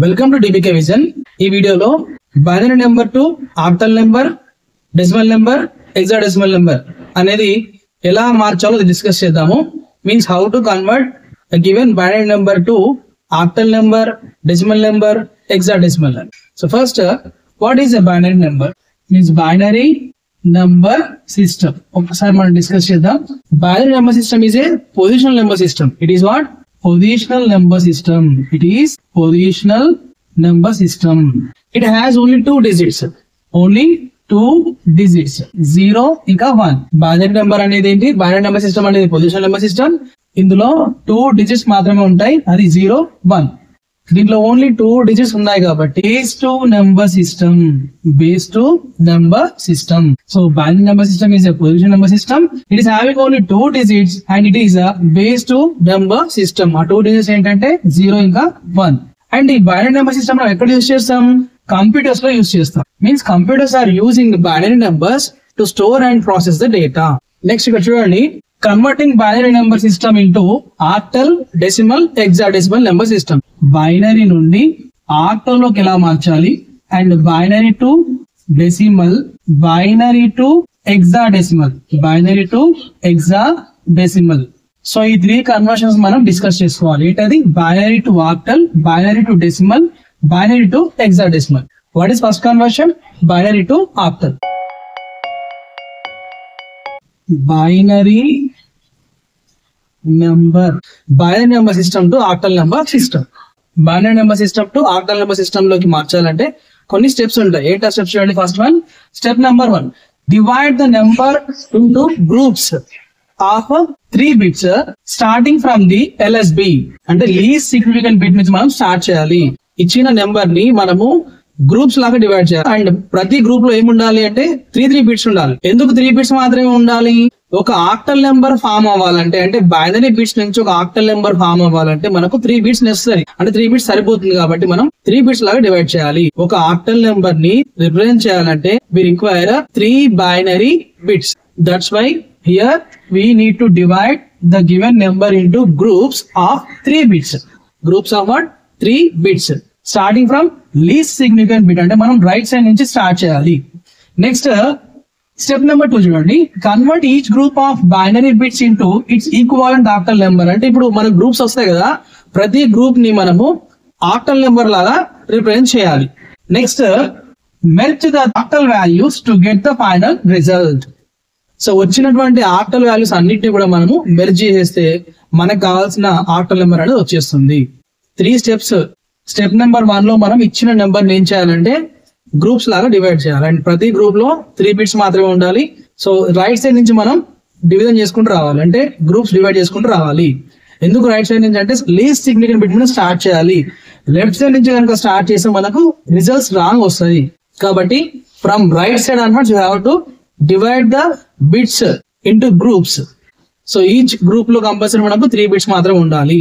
Welcome to డిబికే vision. ఈ వీడియోలో binary number to octal number, decimal number, hexadecimal number అనేది ఎలా మార్చాలో డిస్కస్ చేద్దాము. Means how to convert given binary number to octal number, decimal number, hexadecimal number. So first, what is a binary number? Means binary number system ఒకసారి మనం discuss చేద్దాం. Binary number system is a positional number system. It is what? Positional number system. It is positional number system. It has only two digits. Only two digits. 0 ఇంకా 1. Binary number అనేది ఏంటి? Binary number system అనేది positional number system. ఇందులో 2 digits మాత్రమే ఉంటాయి. అది 0, 1. దీంట్లో only 2 digits ఉన్నాయి కాబట్టి base two number system. Base two number system. So binary number system is a position number system. It is having only 2 digits and it is base two number system. ఆ 2 digits ఏంటంటే 0 ఇంకా 1. అండ్ ఈ binary number system ఎక్కడ use చేస్తాం? Computers లో use చేస్తాం. Means computers are using binary numbers to store and process the data. Next ఇక్కడ చూడండి, converting binary number system into octal, decimal, hexadecimal number system. Binary నుండి ఆక్టల్ లోకి ఎలా మార్చాలి, and binary to decimal, binary to hexadecimal, binary to hexadecimal. So ఈ 3 conversions మనం discuss చేసుకోవాలి. ఏంటది? Binary to octal, binary to decimal, binary to hexadecimal. What is first conversion? Binary to octal. Binary number system to octal number system. Binary number system to octal number system లోకి మార్చాలంటే కొన్ని steps ఉంటాయి. ఏంటా steps చూడండి. First one, step number 1, divide the number into groups of 3 bits starting from the LSB. అంటే least significant bit నుంచి మనం start చేయాలి. ఇచ్చిన నెంబర్ ని మనము గ్రూప్స్ లాగా డివైడ్ చేయాలి. అండ్ ప్రతి గ్రూప్ లో ఏముండాలి అంటే 3 bits ఉండాలి. ఎందుకు 3 bits మాత్రమే ఉండాలి? ఒక ఆక్టల్ నెంబర్ ఫామ్ అవ్వాలంటే, అంటే బైనరీ బిట్స్ నుంచి ఒక ఆక్టల్ నెంబర్ ఫామ్ అవ్వాలంటే మనకు 3 bits నెసరీ. అంటే 3 bits సరిపోతుంది కాబట్టి మనం 3 bits లాగా డివైడ్ చేయాలి. ఒక ఆక్టల్ నెంబర్ ని రిప్రజెంట్ చేయాలంటే we require 3 binary bits. That's why here we need to divide the given number into groups of 3 bits. Groups of what? 3 bits. Starting from least significant bit. అంటే మనం right side నుంచి start చేయాలి. Next step number 2 చూడండి, convert each group of binary bits into its equivalent octal number. అంటే ఇప్పుడు మనకు groups వస్తాయి కదా, ప్రతి గ్రూప్ ని మనము ఆక్టల్ నెంబర్ లాగా రిప్రజెంట్ చేయాలి. Next, merge the octal values to get the final result. So వచ్చినటువంటి ఆక్టల్ వాల్యూస్ అన్నిటిని కూడా మనము మెర్జ్ చేసేస్తే మనకు కావాల్సిన ఆక్టల్ నెంబర్ అనేది వచ్చేస్తుంది. 3 steps. స్టెప్ నెంబర్ 1 లో మనం ఇచ్చిన నెంబర్ ఏం చేయాలంటే గ్రూప్స్ లాగా డివైడ్ చేయాలి. అండ్ ప్రతి గ్రూప్ లో 3 bits మాత్రమే ఉండాలి. సో రైట్ సైడ్ నుంచి మనం డివిజన్ చేసుకుంటూ రావాలి, అంటే గ్రూప్స్ డివైడ్ చేసుకుంటూ రావాలి. ఎందుకు రైట్ సైడ్ నుంచి అంటే లీస్ట్ సిగ్నిఫికెంట్ బిట్ మీద స్టార్ట్ చేయాలి. లెఫ్ట్ సైడ్ నుంచి కనుక స్టార్ట్ చేస్తే మనకు రిజల్ట్స్ రాంగ్ వస్తాయి. కాబట్టి ఫ్రమ్ రైట్ సైడ్ అన్నమాట you have to divide the bits into groups. So each group లో కంపల్సరీ మనకు 3 bits మాత్రం ఉండాలి.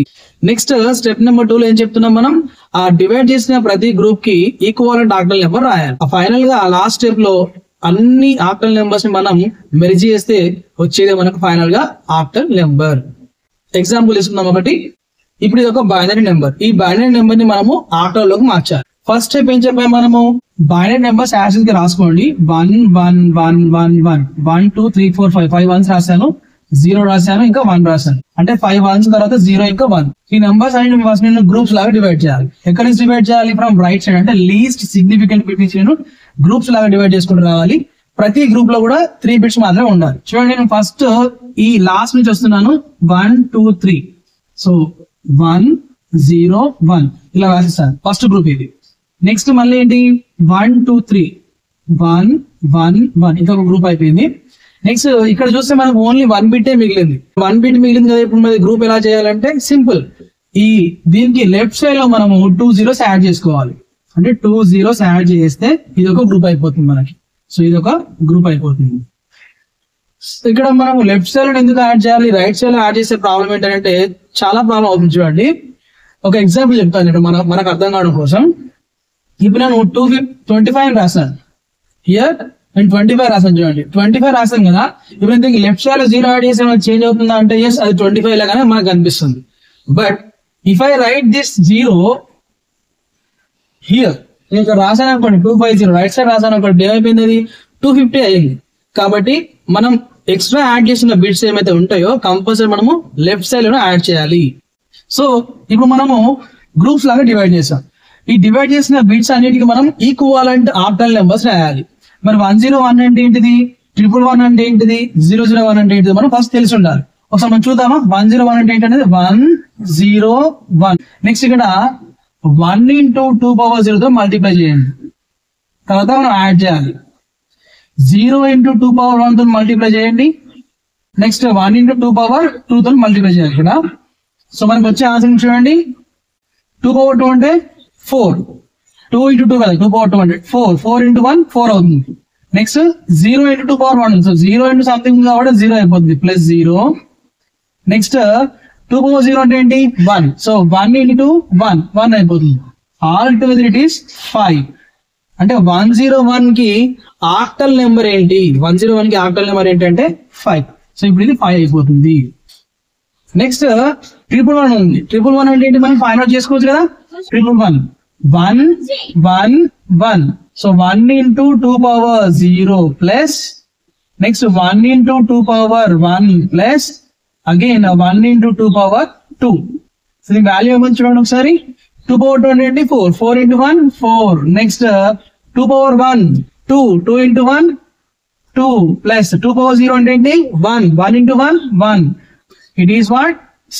నెక్స్ట్ స్టెప్ నెంబర్ 2 లో ఏం చెప్తున్నాం మనం? ఆ డివైడ్ చేసిన ప్రతి గ్రూప్ కి ఈక్వలెంట్ ఆక్టల్ నెంబర్ రాయాలి. ఫైనల్ గా ఆ లాస్ట్ స్టెప్ లో అన్ని ఆక్టల్ నెంబర్స్ ని మనం మెర్జ్ చేస్తే వచ్చేది మనకు ఫైనల్ గా ఆక్టల్ నెంబర్. ఎగ్జాంపుల్ తీసుకుందాం ఒకటి. ఇప్పుడు ఇది ఒక బైనరీ నెంబర్. ఈ బైనరీ నెంబర్ ని మనము ఆక్టల్ లోకి మార్చాలి. ఫస్ట్ స్టెప్ ఏం చెప్పాము మనము? బైనరీ నెంబర్స్ యాక్షన్ కి రాసుకోండి. 1 1 1 1 1 1 2 3 4 5 5 1s రాశాను, 0 రాశాను, ఇంకా 1 రాశాను. అంటే 5 1s తర్వాత 0 ఇంకా 1. ఈ నెంబర్స్ అన్ని ఫస్ట్ నేను గ్రూప్స్ లాగా డివైడ్ చేయాలి. ఎక్కడ నుంచి డివైడ్ చేయాలి? From right side. అంటే లీస్ట్ సిగ్నిఫికెంట్ బిట్ నుంచి నేను గ్రూప్స్ లాగా డివైడ్ చేసుకుంటూ రావాలి. ప్రతి గ్రూప్ లో కూడా 3 bits మాత్రమే ఉండాలి. చూడండి, నేను ఫస్ట్ ఈ లాస్ట్ నుంచి వస్తున్నాను. 1 2 3. సో 1 0 1 ఇలా రాసిస్తాను. ఫస్ట్ గ్రూప్ ఇది. నెక్స్ట్ మళ్ళీ ఏంటి? 1 2 3 1 1 1 ఇంకొక గ్రూప్ అయిపోయింది. నెక్స్ట్ ఇక్కడ చూస్తే మనకు ఓన్లీ 1 bit మిగిలింది. 1 bit మిగిలింది కదా. ఇప్పుడు మరి గ్రూప్ ఎలా చేయాలంటే సింపుల్. దీనికి లెఫ్ట్ సైడ్ లో మనము 2 zeros యాడ్ చేసుకోవాలి. అంటే 2 zeros యాడ్ చేస్తే ఇది ఒక గ్రూప్ అయిపోతుంది మనకి. సో ఇది ఒక గ్రూప్ అయిపోతుంది. ఇక్కడ మనము లెఫ్ట్ సైడ్ లో ఎందుకు యాడ్ చేయాలి, రైట్ సైడ్ లో యాడ్ చేసే ప్రాబ్లం ఏంటంటే చాలా ప్రాబ్లం అవుతుంది. చూడండి, ఒక ఎగ్జాంపుల్ చెప్తాను మనకు అర్థం కావడం కోసం. ఇప్పుడు నేను 25 రాశాను. హియర్ నేను 25 రాశాను. చూడండి, 25 రాశాను కదా. ఇప్పుడు దీనికి లెఫ్ట్ సైడ్ లో 0 యాడ్ చేసి చేంజ్ అవుతుందా అంటే ఎస్, అది 25 లాగానే మనకు కనిపిస్తుంది. But if I right this 0 here నేను ఇక్కడ రాసాను అనుకోండి 250, రైట్ సైడ్ రాసాను అనుకోండి, ఏమైపోయింది అది 250 అయింది. కాబట్టి మనం ఎక్స్ట్రా యాడ్ చేసిన బిట్స్ ఏమైతే ఉంటాయో కంపల్సరీ మనము లెఫ్ట్ సైడ్ లోనే యాడ్ చేయాలి. సో ఇప్పుడు మనము గ్రూప్స్ లాగా డివైడ్ చేసాం. ఈ డివైడ్ చేసిన బిట్స్ అన్నిటికీ మనం ఈక్వాలెంట్ ఆక్టల్ నెంబర్స్ రాయాలి. మరి 101 అంటే ఏంటిది, 111 అంటే ఏంటిది, 001 అంటే ఏంటిది మనం ఫస్ట్ తెలిసి ఉండాలి. ఒకసారి మనం చూద్దామా. 101 అంటే ఏంటనేది 101. నెక్స్ట్ ఇక్కడ 1 into 2 power 0 తో మల్టిప్లై చేయండి. తర్వాత మనం యాడ్ చేయాలి. 0 into 2 power 1 తో మల్టిప్లై చేయండి. నెక్స్ట్ 1 into 2 power 2 తో మల్టిప్లై చేయాలి ఇక్కడ. సో మనకి వచ్చే ఆన్సర్ చూడండి. 2 power 2 అంటే 4. 2 into 2 కదా, 2 power 2 అంటే 4. 4 into 1 4 అవుతుంది. Next 0 into 2 power 1. So 0 into something కాబట్టి 0 అయిపోతుంది, ప్లస్ 0. నెక్స్ట్ 2 power 0 అంటే ఏంటి 1. సో 1 into 1 అయిపోతుంది. All together it is 5. అంటే 101 కి ఆక్టల్ నెంబర్ ఏంటి, 101 కి ఆక్టల్ నెంబర్ ఏంటంటే 5. సో ఇప్పుడు ఇది 5 అయిపోతుంది. నెక్స్ట్ 111 ఉంది. 111 అంటే ఏంటి మనం ఫైండ్ అవుట్ చేసుకోవచ్చు కదా. 111 1 1 1. So 1 into 2 power 0 plus next 1 into 2 power 1 plus again 1 into 2 power 2. So దీని వాల్యూ ఏమని చూడండి ఒకసారి. 2 power 2 అంటే ఏంటి 4. 4 into 1 4. Next 2 power 1 2. 2 into 1 2 plus 2 power 0 అంటే ఏంటి 1. 1 into 1 1. It is what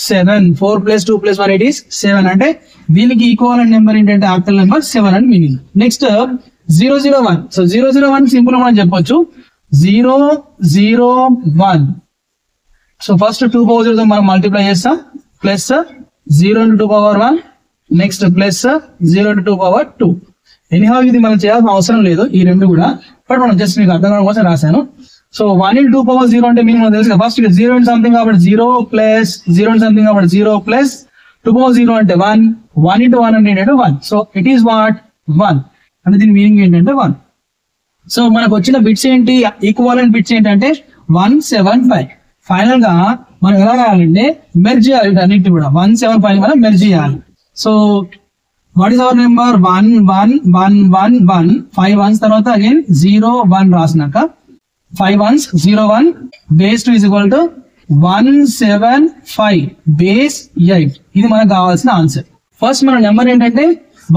7. 4 plus 2 plus 1 it is 7. అంటే దీనికి ఈక్వల్ నెంబర్ ఏంటంటే ఆక్టల్ నెంబర్ 7 అని మీనింగ్. నెక్స్ట్ 001. సో 001 సింపుల్ మనం చెప్పొచ్చు 001. సో ఫస్ట్ 2 power 0 తో మనం మల్టిప్లై చేస్తాం, plus 0 into 2 power 1. Next plus 0 into 2 power 2. Anyhow ఇది మనం చేయాల్సిన అవసరం లేదు ఈ రెండు కూడా, బట్ మనం జస్ట్ మీకు అర్థం కావడం కోసం రాశాను. సో 1 into 2 power 0 అంటే మీనింగ్ మనకు తెలుసు కదా. ఫస్ట్ 0 into సంథింగ్ కాబట్టి 0 ప్లస్ 0 into సంథింగ్ కాబట్టి 0 ప్లస్ 2 power 0 అంటే 1. 1 into 1 అంటే ఏంటంటే 1. సో ఇట్ ఈస్ వాట్ 1 అంటే దీని మీనింగ్ ఏంటంటే 1. సో మనకు వచ్చిన బిట్స్ ఏంటి, ఈక్వాలెంట్ బిట్స్ ఏంటంటే 175. ఫైనల్ గా మనం ఎలా రాయాలంటే మెర్జ్ చేయాలి అన్నిటి కూడా. 175 మనం మెర్జ్ చేయాలి. So what is our number 1 1 1 1 1. 5 ones తర్వాత again 0 1 రాసినాక 5 ones 0 1 base 2 is equal to 175 base 8. ఇది మనకు కావాల్సిన ఆన్సర్. ఫస్ట్ మన నెంబర్ ఏంటంటే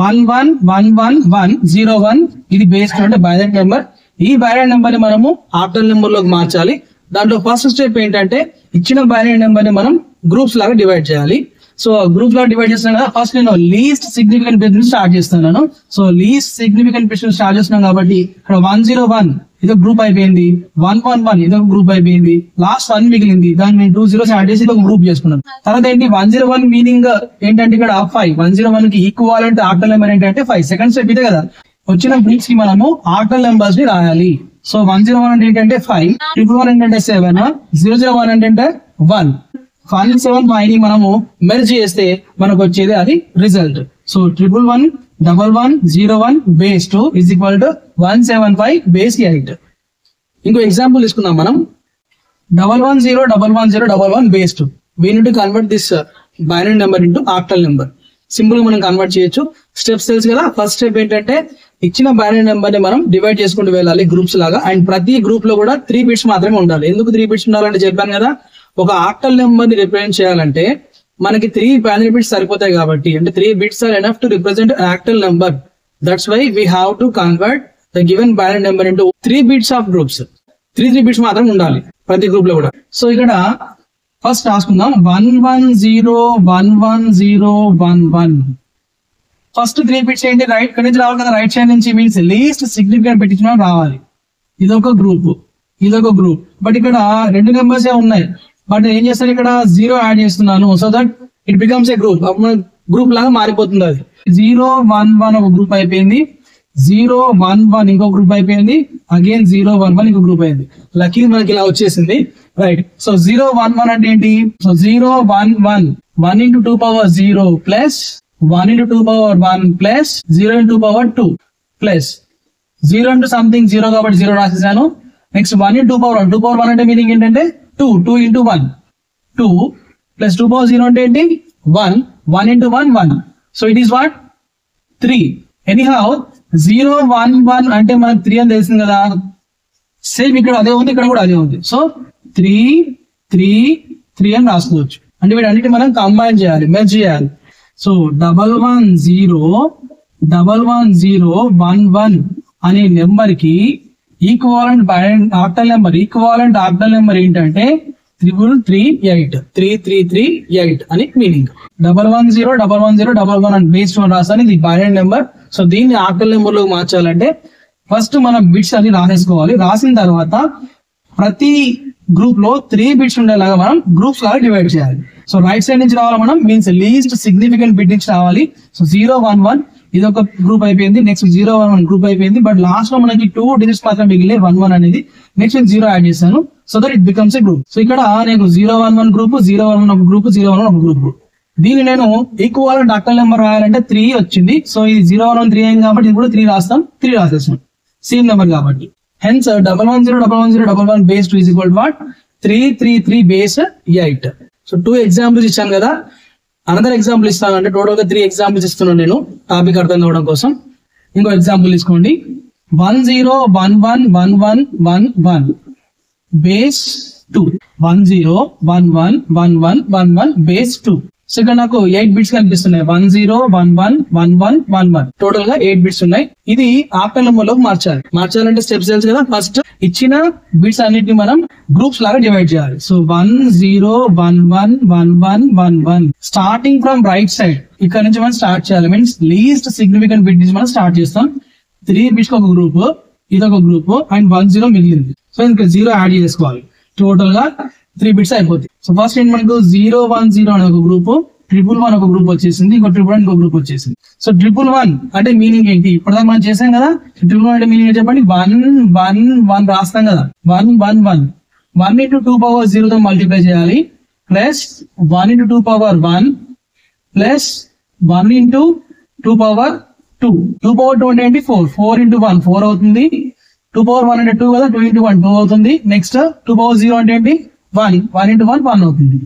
1 1 1 1 1 0 1. ఇది బేస్ 2 అంటే బైనరీ నెంబర్. ఈ బైనరీ నెంబర్ ని మనము ఆక్టల్ నెంబర్ లోకి మార్చాలి. దాంట్లో ఫస్ట్ స్టెప్ ఏంటంటే ఇచ్చిన బైనరీ నెంబర్ ని మనం గ్రూప్స్ లాగా డివైడ్ చేయాలి. సో గ్రూప్ లో డివైడ్ చేస్తున్నాం కదా, ఫస్ట్ నేను లీస్ట్ సిగ్నిఫికెంట్ బిట్ నుంచి స్టార్ట్ చేస్తున్నాను. సో లీస్ట్ సిగ్నిఫికెంట్ బిట్ నుంచి స్టార్ట్ చేస్తున్నాం కాబట్టి ఇక్కడ 101 ఇదొక గ్రూప్ అయిపోయింది, 111 ఇదొక గ్రూప్ అయిపోయింది, లాస్ట్ 1 మిగిలింది, దాన్ని నేను 2 zeros యాడ్ చేసి ఇదొక గ్రూప్ చేసుకున్నాను. తర్వాత ఏంటి 101 మీనింగ్ ఏంటంటే ఇక్కడ 5. 101 కి ఈక్వాలెంట్ ఆక్టల్ నెంబర్ ఏంటంటే 5. సెకండ్ స్టెప్ ఇదే కదా. వచ్చిన గ్రూప్స్ కి మనము ఆక్టల్ నెంబర్స్ ని రాయాలి. సో 101 అంటే ఏంటంటే 5, 111 ఏంటంటే 7, 001 అంటే 1. 175 ని మనము మెర్జ్ చేస్తే మనకు వచ్చేది అది result. So 111 11 01 base 2 is equal to 175 base 8. ఇంకో ఎగ్జాంపుల్ తీసుకుందాం మనం. 110 110 11 base 2. We need to convert this binary number into octal number. Simple గా మనం కన్వర్ట్ చేయొచ్చు. స్టెప్స్ తెలుసు కదా. ఫస్ట్ స్టెప్ ఏంటంటే ఇచ్చిన బైనరీ నెంబర్ ని మనం డివైడ్ చేసుకుంటూ వెళ్ళాలి గ్రూప్స్ లాగా. అండ్ ప్రతి గ్రూప్ లో కూడా 3 బిట్స్ మాత్రమే ఉండాలి. ఎందుకు 3 బిట్స్ ఉండాలంటే చెప్పాను కదా, ఒక ఆక్టల్ నెంబర్ ని రిప్రజెంట్ చేయాలంటే మనకి 3 బైనరీ బిట్స్ సరిపోతాయి కాబట్టి, అంటే 3 bits are enough to represent octal number. That's why we have to convert the given binary number into 3 bits of groups. 3 bits మాత్రం ఉండాలి ప్రతి గ్రూప్ లో కూడా. సో ఇక్కడ ఫస్ట్ రాసుకుందాం 110 110 11. ఫస్ట్ 3 బిట్స్ ఏంటి, రైట్ ఇక్కడ నుంచి రావాలి కదా, రైట్ సైడ్ నుంచి మీన్స్ లీస్ట్ సిగ్నిఫికెంట్ బిట్ ఇచ్చిన రావాలి. ఇదొక గ్రూప్, ఇదొక గ్రూప్. బట్ ఇక్కడ 2 నెంబర్స్ ఉన్నాయి. బట్ ఏం చేస్తారు ఇక్కడ 0 యాడ్ చేస్తున్నాను. So that it becomes a group. Group లాగా మారిపోతుంది అది. 011 ఒక గ్రూప్ అయిపోయింది, 011 ఇంకో గ్రూప్ అయిపోయింది, అగైన్ 011 ఇంకో గ్రూప్ అయింది. లక్కీ మనకి ఇలా వచ్చేసింది, రైట్. సో 011 అంటే ఏంటి, so 011 1 into 2 power 0 plus 1 into 2 power 1 plus 0 into 2 power 2 plus 0 into something 0 కాబట్టి 0 రాసేసాను. Next 1 into 2 power 1. 2 power 1 అంటే మీనింగ్ ఏంటంటే 2 into 1 2 ప్లస్ 2 power 0 అంటే ఏంటి 1 1 into 1 1. So it is what 3. Anyhow 0 1 1 అంటే మనకు 3 అని తెలిసింది కదా, సేమ్ ఇక్కడ అదే ఉంది, ఇక్కడ కూడా అదే ఉంది. సో 3 3 3 అని రాసుకోవచ్చు. అంటే వీటన్నిటి మనం కంబైన్ చేయాలి, మెర్జ్ చేయాలి. సో 1 1 0 1 1 0 1 1 అనే నెంబర్ కి ఈక్వాలెంట్ ఆక్టల్ నెంబర్ ఏంటంటే 333 8 అని మీనింగ్. 110 110 11 అని బేస్ 1 రాస్తాను, ఇది బైనరీ నెంబర్. సో దీన్ని ఆక్టల్ నెంబర్ లో మార్చాలంటే ఫస్ట్ మనం బిట్స్ అన్ని రాసేసుకోవాలి. రాసిన తర్వాత ప్రతి గ్రూప్ లో 3 బిట్స్ ఉండేలాగా మనం గ్రూప్స్ లాగా డివైడ్ చేయాలి. సో రైట్ సైడ్ నుంచి రావాలి మనం, మీన్స్ లీస్ట్ సిగ్నిఫికెంట్ బిట్ నుంచి రావాలి. సో 0 1 1 ఇది ఒక గ్రూప్ అయిపోయింది, నెక్స్ట్ 0 1 1 గ్రూప్ అయిపోయింది. బట్ లాస్ట్ లో మనకి 2 డిజిట్స్ మాత్రం మిగిలే 1 1 అనేది. నెక్స్ట్ 0 యాడ్ చేశాను, so that it becomes a group. So ఇక్కడ నేను 0 1 1 గ్రూప్, 0 1 1 ఒక గ్రూప్, 0 1 1 ఒక గ్రూప్. దీన్ని నేను ఈక్వాలెంట్ ఆక్టల్ నెంబర్ రాయాలంటే 3 వచ్చింది. సో ఇది 0 1 1 3 అయింది కాబట్టి ఇది కూడా 3 రాస్తాం, 3 రాసేస్తాం సేమ్ నెంబర్ కాబట్టి. Hence 1 1 0 1 1 0 1 1 base 2 is equal to what 333 base 8. So 2 examples ఇచ్చాను కదా, అనదర్ ఎగ్జాంపుల్ ఇస్తాను. అంటే టోటల్ గా 3 ఎగ్జాంపుల్స్ ఇస్తున్నాను నేను టాపిక్ అర్థం కావడం కోసం. ఇంకో ఎగ్జాంపుల్ తీసుకోండి. 1 0 1 1 1 1 1 1 బేస్ 2. 1 0 1 1 1 1 1 1 బేస్ 2. సో ఇక్కడ నాకు 8 బిట్స్ కనిపిస్తున్నాయి. 1 0 1 1 1 1 1 1 టోటల్ గా 8 బిట్స్ ఉన్నాయి. ఇది ఆక్టల్ నెంబర్ లోకి మార్చాలంటే స్టెప్స్ తెలుసు కదా. ఫస్ట్ ఇచ్చిన బిట్స్ అన్నిటిని మనం గ్రూప్స్ లాగా డివైడ్ చేయాలి. So 1 0 1 1 1 1 1 1 starting from right side ఇక్కడ నుంచి మనం స్టార్ట్ చేయాలి. మీన్స్ లీస్ట్ సిగ్నిఫికెంట్ బిట్ నుంచి మనం స్టార్ట్ చేస్తాం. 3 బిట్స్ ఒక గ్రూప్, ఇది ఒక గ్రూప్ అండ్ 1 0 మిగిలింది. సో ఇంకా 0 యాడ్ చేసుకోవాలి. టోటల్ గా 3 బిట్స్ అయిపోతాయి. సో ఫస్ట్ ఏంటి మనకు 0 1 0 అనే ఒక గ్రూప్, 1 1 ఒక గ్రూప్ వచ్చేసింది, ఇంకో 1 1 ఇంకో గ్రూప్ వచ్చేసింది. సో 1 1 అంటే మీనింగ్ ఏంటి, ఇప్పటిదాకా మనం చేసాం కదా. 1 1 అంటే మీనింగ్ చెప్పండి. 1 1 1 రాస్తాం కదా, 1 1 1 1 into 2 power 0 తో మల్టిప్లై చేయాలి, plus 1 into 2 power 1 plus 1 into 2 power 2. 2 power 2 అంటే ఏంటి 4, 4 into 1 4 అవుతుంది. 2 power 1 అంటే 2 కదా, 2 into 1 2 అవుతుంది. నెక్స్ట్ 2 power 0 అంటే ఏంటి 1, 1 into 1 1 అవుతుంది.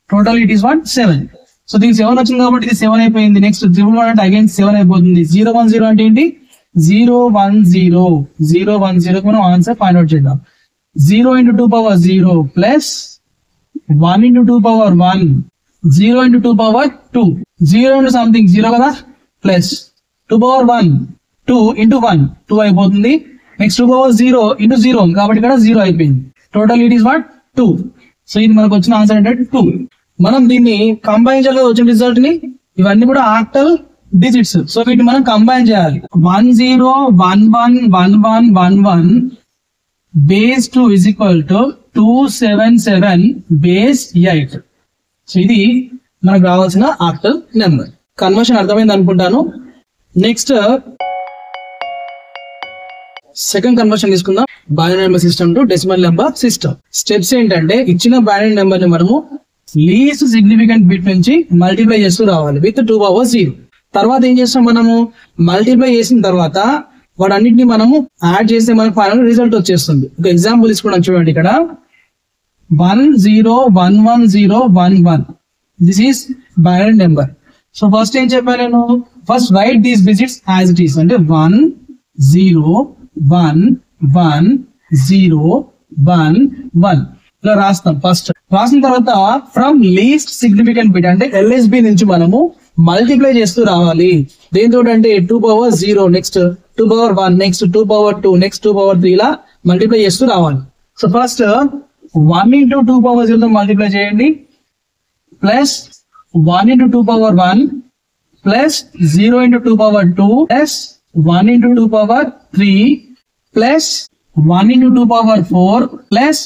Total it is 7. సో దీనికి 7 వచ్చింది కాబట్టి ఇది 7 అయిపోయింది. నెక్స్ట్ 1 1 అంటే అగైన్ 7 అయిపోతుంది. 0 1 0 అంటే ఏంటి 0 1 0 0 1 0 మనం ఆన్సర్ ఫైండ్ అవుట్ చేద్దాం. 0 into 2 power 0 plus 1 into 2 power 1 0 into 2 power 2 0 into something 0 కదా, ప్లస్ 2 power 1 2 into 1 2 అయిపోతుంది. నెక్స్ట్ 2 power 0 into 0 కాబట్టి ఇక్కడ 0 అయిపోయింది. Total it is what 2. So ఇది మనకు వచ్చిన ఆన్సర్ అంటే 2. మనం దీన్ని కంబైన్ చేయాలి వచ్చిన రిజల్ట్ ని. ఇవన్నీ కూడా ఆక్టల్ డిజిట్స్. సో వీటిని మనం కంబైన్ చేయాలి. 1 0 1 1 1 1 1 1 base 2 is equal to 277 base 8. So ఇది మనకు రావాల్సిన ఆక్టల్ నెంబర్. కన్వర్షన్ అర్థమైంది అనుకుంటాను. నెక్స్ట్ సెకండ్ కన్వర్షన్ తీసుకుందాం. Binary number system to decimal number system. Steps ఏంటంటే ఇచ్చిన బైనరీ నెంబర్ ని మనము లీస్ట్ సిగ్నిఫికెంట్ బిట్ నుంచి మల్టిప్లై చేస్తూ రావాలి విత్ 2 power 0. తర్వాత ఏం చేస్తాం మనము మల్టిప్లై చేసిన తర్వాత వాటన్నిటిని మనము యాడ్ చేస్తే మనకు ఫైనల్ రిజల్ట్ వచ్చేస్తుంది. ఒక ఎగ్జాంపుల్ తీసుకున్నాం చూడండి. ఇక్కడ 1 0 1 1 0 1 1 this is binary number. So first ఏం చెప్పాను నేను, first right these digits as it is. అంటే 1 0 1 1 0 1 1 ఇలా రాస్తాం. ఫస్ట్ రాసిన తర్వాత ఫ్రమ్ లీస్ట్ సిగ్నిఫికెంట్ బిట్ అంటే LSB నుంచి మనము మల్టిప్లై చేస్తూ రావాలి. దేంతో అంటే 2 power 0 next 2 power 1 next 2 power 2 next 2 power 3 ఇలా మల్టిప్లై చేస్తూ రావాలి. సో ఫస్ట్ 1 into 2 power 0 తో మల్టిప్లై చేయండి, plus 1 into 2 power 1 plus 0 into 2 power 2 plus 1 into 2 power 3 plus 1 into 2 power 4 plus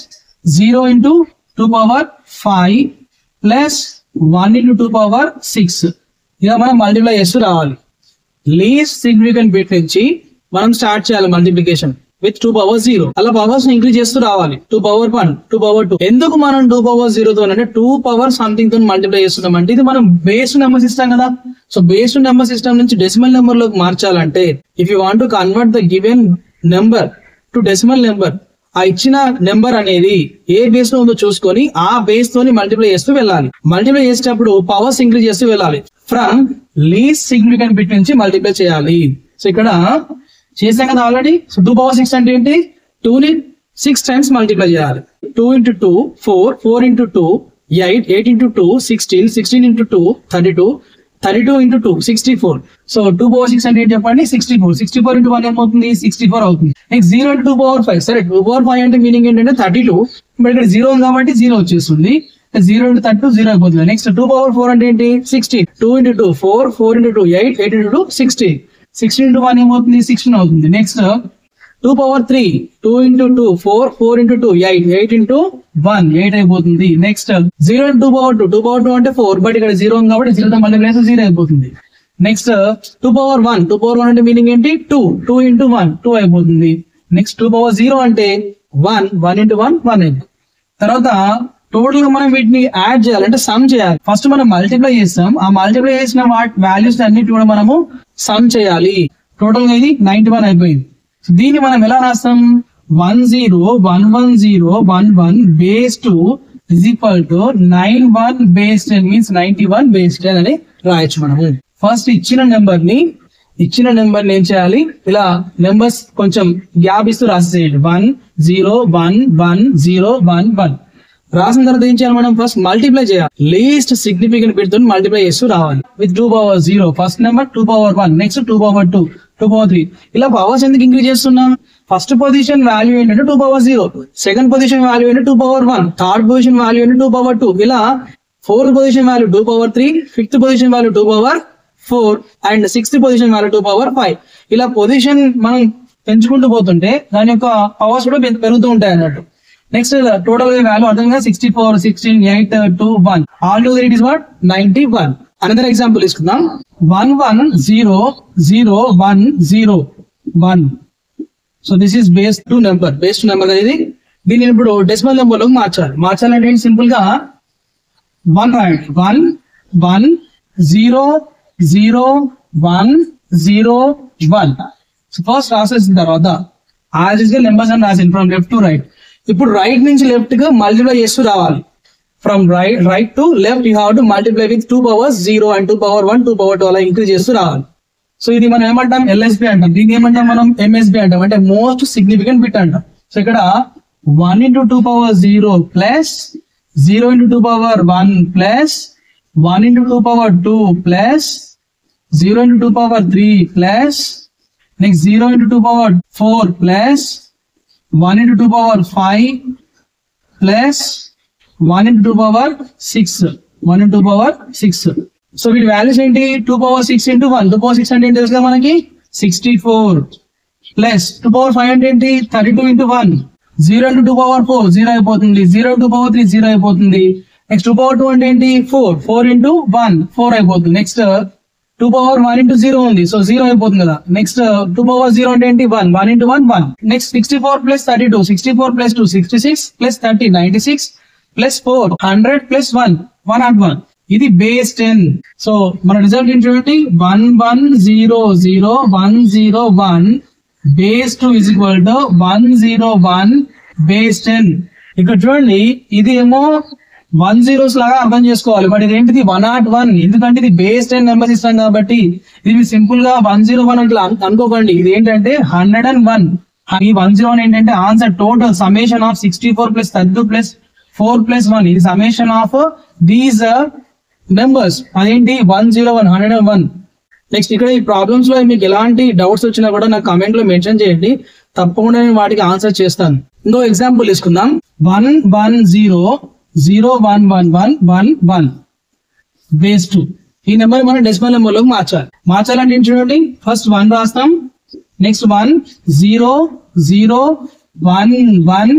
0 into 2 power 5 plus 1 into 2 power 6 ఇలా మనం multiply చేస్తూ రావాలి. Least significant bit నుంచి మనం స్టార్ట్ చేయాలి మల్టిప్లికేషన్ విత్ 2 power 0. అలా పవర్స్ ఇంక్రీజ్ చేస్తూ రావాలి. 2 power 1 2 power 2. ఎందుకు మనం 2 power 0 తో అంటే 2 power సంథింగ్ తో మల్టిప్లై చేస్తున్నాం అంటే ఇది మనం బేస్ నెంబర్ సిస్టమ్ కదా. సో బేస్ నెంబర్ సిస్టమ్ నుంచి డెసిమల్ నెంబర్ లోకి మార్చాలంటే if you want to convert the given number to decimal number, ఆ ఇచ్చిన నెంబర్ అనేది ఏ బేస్ లో ఉందో చూసుకొని ఆ బేస్ తోని మల్టిప్లై చేస్తూ వెళ్ళాలి. మల్టిప్లై చేసేటప్పుడు పవర్స్ ఇంక్రీజ్ చేస్తూ వెళ్ళాలి. ఫ్రమ్ లీస్ట్ సిగ్నిఫికెంట్ బిట్ నుంచి మల్టిప్లై చేయాలి. సో ఇక్కడ చేసాం కదా ఆల్రెడీ. సో 2 power 6 అంటే ఏంటి, 2ని 6 times మల్టిప్లై చేయాలి. 2 into 2 4, 4 into 2 8, 8 into 2 16, 16 into 2 32, 32 into 2 64. So 2 power 6 అంటే ఏంటి చెప్పండి, 64. 64 into 1 ఏమవుతుంది, 64 అవుతుంది. Next 0 into 2 power 5. సరే 2 power 5 అంటే మీనింగ్ ఏంటంటే 32, బట్ ఇక్కడ 0 ఉంది కాబట్టి 0 వచ్చేస్తుంది. 0 into 32 0 అయిపోతుంది. నెక్స్ట్ 2 power 4 అంటే ఏంటి, 16. 2 into 2 4, 4 into 2 8, 8 into 2 16. 16 into 1 ఏమవుతుంది, 16 అవుతుంది. Next 2 power 3, 2 into 2 4, 4 into 2 8, 8 into 1 8 అయిపోతుంది. నెక్స్ట్ 0 into 2 power 2, 2 power 2 అంటే 4, బట్ ఇక్కడ 0 ఉంది కాబట్టి 0 తో మల్టిప్లై చేస్తే 0 అయిపోతుంది. నెక్స్ట్ 2 power 1, 2 power 1 అంటే మీనింగ్ ఏంటి, 2, 2 into 1 2 అయిపోతుంది. నెక్స్ట్ 2 power 0 అంటే 1, 1 into 1 1 అయిపోతుంది. తర్వాత టోటల్ గా మనం వీటిని యాడ్ చేయాలి, అంటే సమ్ చేయాలి. ఫస్ట్ మనం మల్టిప్లై చేస్తాం, ఆ మల్టిప్లై చేసిన వాల్యూస్ అన్నిటి కూడా మనము సమ్ చేయాలి. టోటల్ గా ఇది 91 అయిపోయింది. దీన్ని మనం ఎలా రాస్తాం, 10110111 base 2 is equal to 91 base 10 means 91 base 10 అని రాయొచ్చు మనము. ఫస్ట్ ఇచ్చిన నెంబర్ ని ఏం చేయాలి, ఇలా నెంబర్స్ కొంచెం గ్యాప్ ఇస్తూ రాసేసేయండి. 1 0 1 1 0 1 1 రాసిన తర్వాత ఏం చేయాలి, మనం ఫస్ట్ మల్టిప్లై చేయాలి. లీస్ట్ సిగ్నిఫికెంట్ బిట్ తో మల్టిప్లై చేస్తూ రావాలి. With 2 power 0 first number, 2 power 1 next 2 power 2, 2 power 3. ఇలా పవర్స్ ఎందుకు ఇంక్రీజ్ చేస్తున్నాం, ఫస్ట్ పొజిషన్ వాల్యూ ఏంటంటే 2 power 0, సెకండ్ పొజిషన్ వాల్యూ ఏంటంటే 2 power 1, థర్డ్ పొజిషన్ వాల్యూ అంటే 2 power 2, ఇలా fourth position value 2 power 3, fifth position value 2 power 4 and sixth position value 2 power 5. ఇలా position మనం పెంచుకుంటూ పోతుంటే దాని యొక్క పవర్స్ కూడా పెరుగుతూ ఉంటాయి అన్నట్టు. నెక్స్ట్ టోటల్ వాల్యూ అర్థంగా 64, 16, 8, 2, 1 all together it is what 91. Another example తీసుకుందాం. 1 1 0 0 1 0 1. So this is base 2 number. Base 2 number అనేది దీన్ని ఇప్పుడు డెసిమల్ నెంబర్ లోకి మార్చాలంటే సింపుల్ గా 1 రాయండి. 1 1 0 0 1 0 1. సో ఫస్ట్ రాసేసిన తర్వాత యాజ్ యూజువల్ నెంబర్స్ అని రాసింది ఫ్రమ్ లెఫ్ట్ టు రైట్. ఇప్పుడు రైట్ నుంచి లెఫ్ట్ గా మల్టిప్లై చేస్తూ రావాలి. From right to left you have to multiply with 2 power 0 and 2 power 1, 2 power 2 అలా ఇంక్రీజ్ చేస్తూ రావాలి. సో ఇది మనం ఏమంటాం, LSB అంటాం. దీన్ని ఏమంటాం మనం, MSB అంటాం, అంటే మోస్ట్ సిగ్నిఫికెంట్ బిట్ అంటాం. సో ఇక్కడ 1 into 2 power 0 plus 0 into 2 power 1 plus 1 into 2 power 2 plus 0 into 2 power 3 plus next 0 into 2 power 4 plus 1 into 2 power 5 plus 1 into 2 power 6, 1 into 2 power 6. So వీటి వాల్యూస్ ఏంటి, 2 power 6 into 1, 2 power 6 అంటే ఏంటి తెలుసు మనకి 64 plus 2 power 5 అంటే ఏంటి 32 into 1, 0 into 2 power 4 0 అయిపోతుంది, 0 into 2 power 3 0 అయిపోతుంది. నెక్స్ట్ 2 power 2 అంటే ఏంటి 4, 4 into 1 4 అయిపోతుంది. నెక్స్ట్ 2 power 1 into 0 ఉంది, సో 0 అయిపోతుంది కదా. నెక్స్ట్ 2 power 0 అంటే ఏంటి 1, 1 into 1 1. Next 64 plus 32, 64 plus 2 66 plus 30 96 plus 4 100 plus 1 101. ఇది బేస్ 10. సో మన రిజల్ట్ ఏంటంటే 11001001 base 2 is equal to 101 base 10. ఇక్కడ చూడండి ఇది ఏమో 1 zeros లాగా అర్థం చేసుకోవాలి, బట్ ఇదేంటిది 101, ఎందుకంటే ఇది బేస్ 10 నెంబర్స్ ఇస్తాం కాబట్టి. ఇది సింపుల్ గా 101 అంటే అనుకోకండి, ఇది ఏంటంటే 101. ఈ 101 ఏంటంటే answer total summation of 64 plus 32 plus 4 plus 1, ఇది సమ్మేషన్ ఆఫ్ దీస్ నెంబర్స్. అదేంటి 101 101. నెక్స్ట్ ఇక్కడ ఈ ప్రాబ్లమ్స్ లో మీకు ఎలాంటి డౌట్స్ వచ్చినా కూడా నాకు కామెంట్ లో మెన్షన్ చేయండి, తప్పకుండా నేను వాటికి ఆన్సర్ చేస్తాను. ఇంకో ఎగ్జాంపుల్ తీసుకుందాం. 110011111 బేస్ 2. ఈ నెంబర్ మనం డెసిమల్ నెంబర్ లోకి మార్చాలంటే ఏంటి చూడండి, ఫస్ట్ 1 రాస్తాం, నెక్స్ట్ 1 0 0 1 1,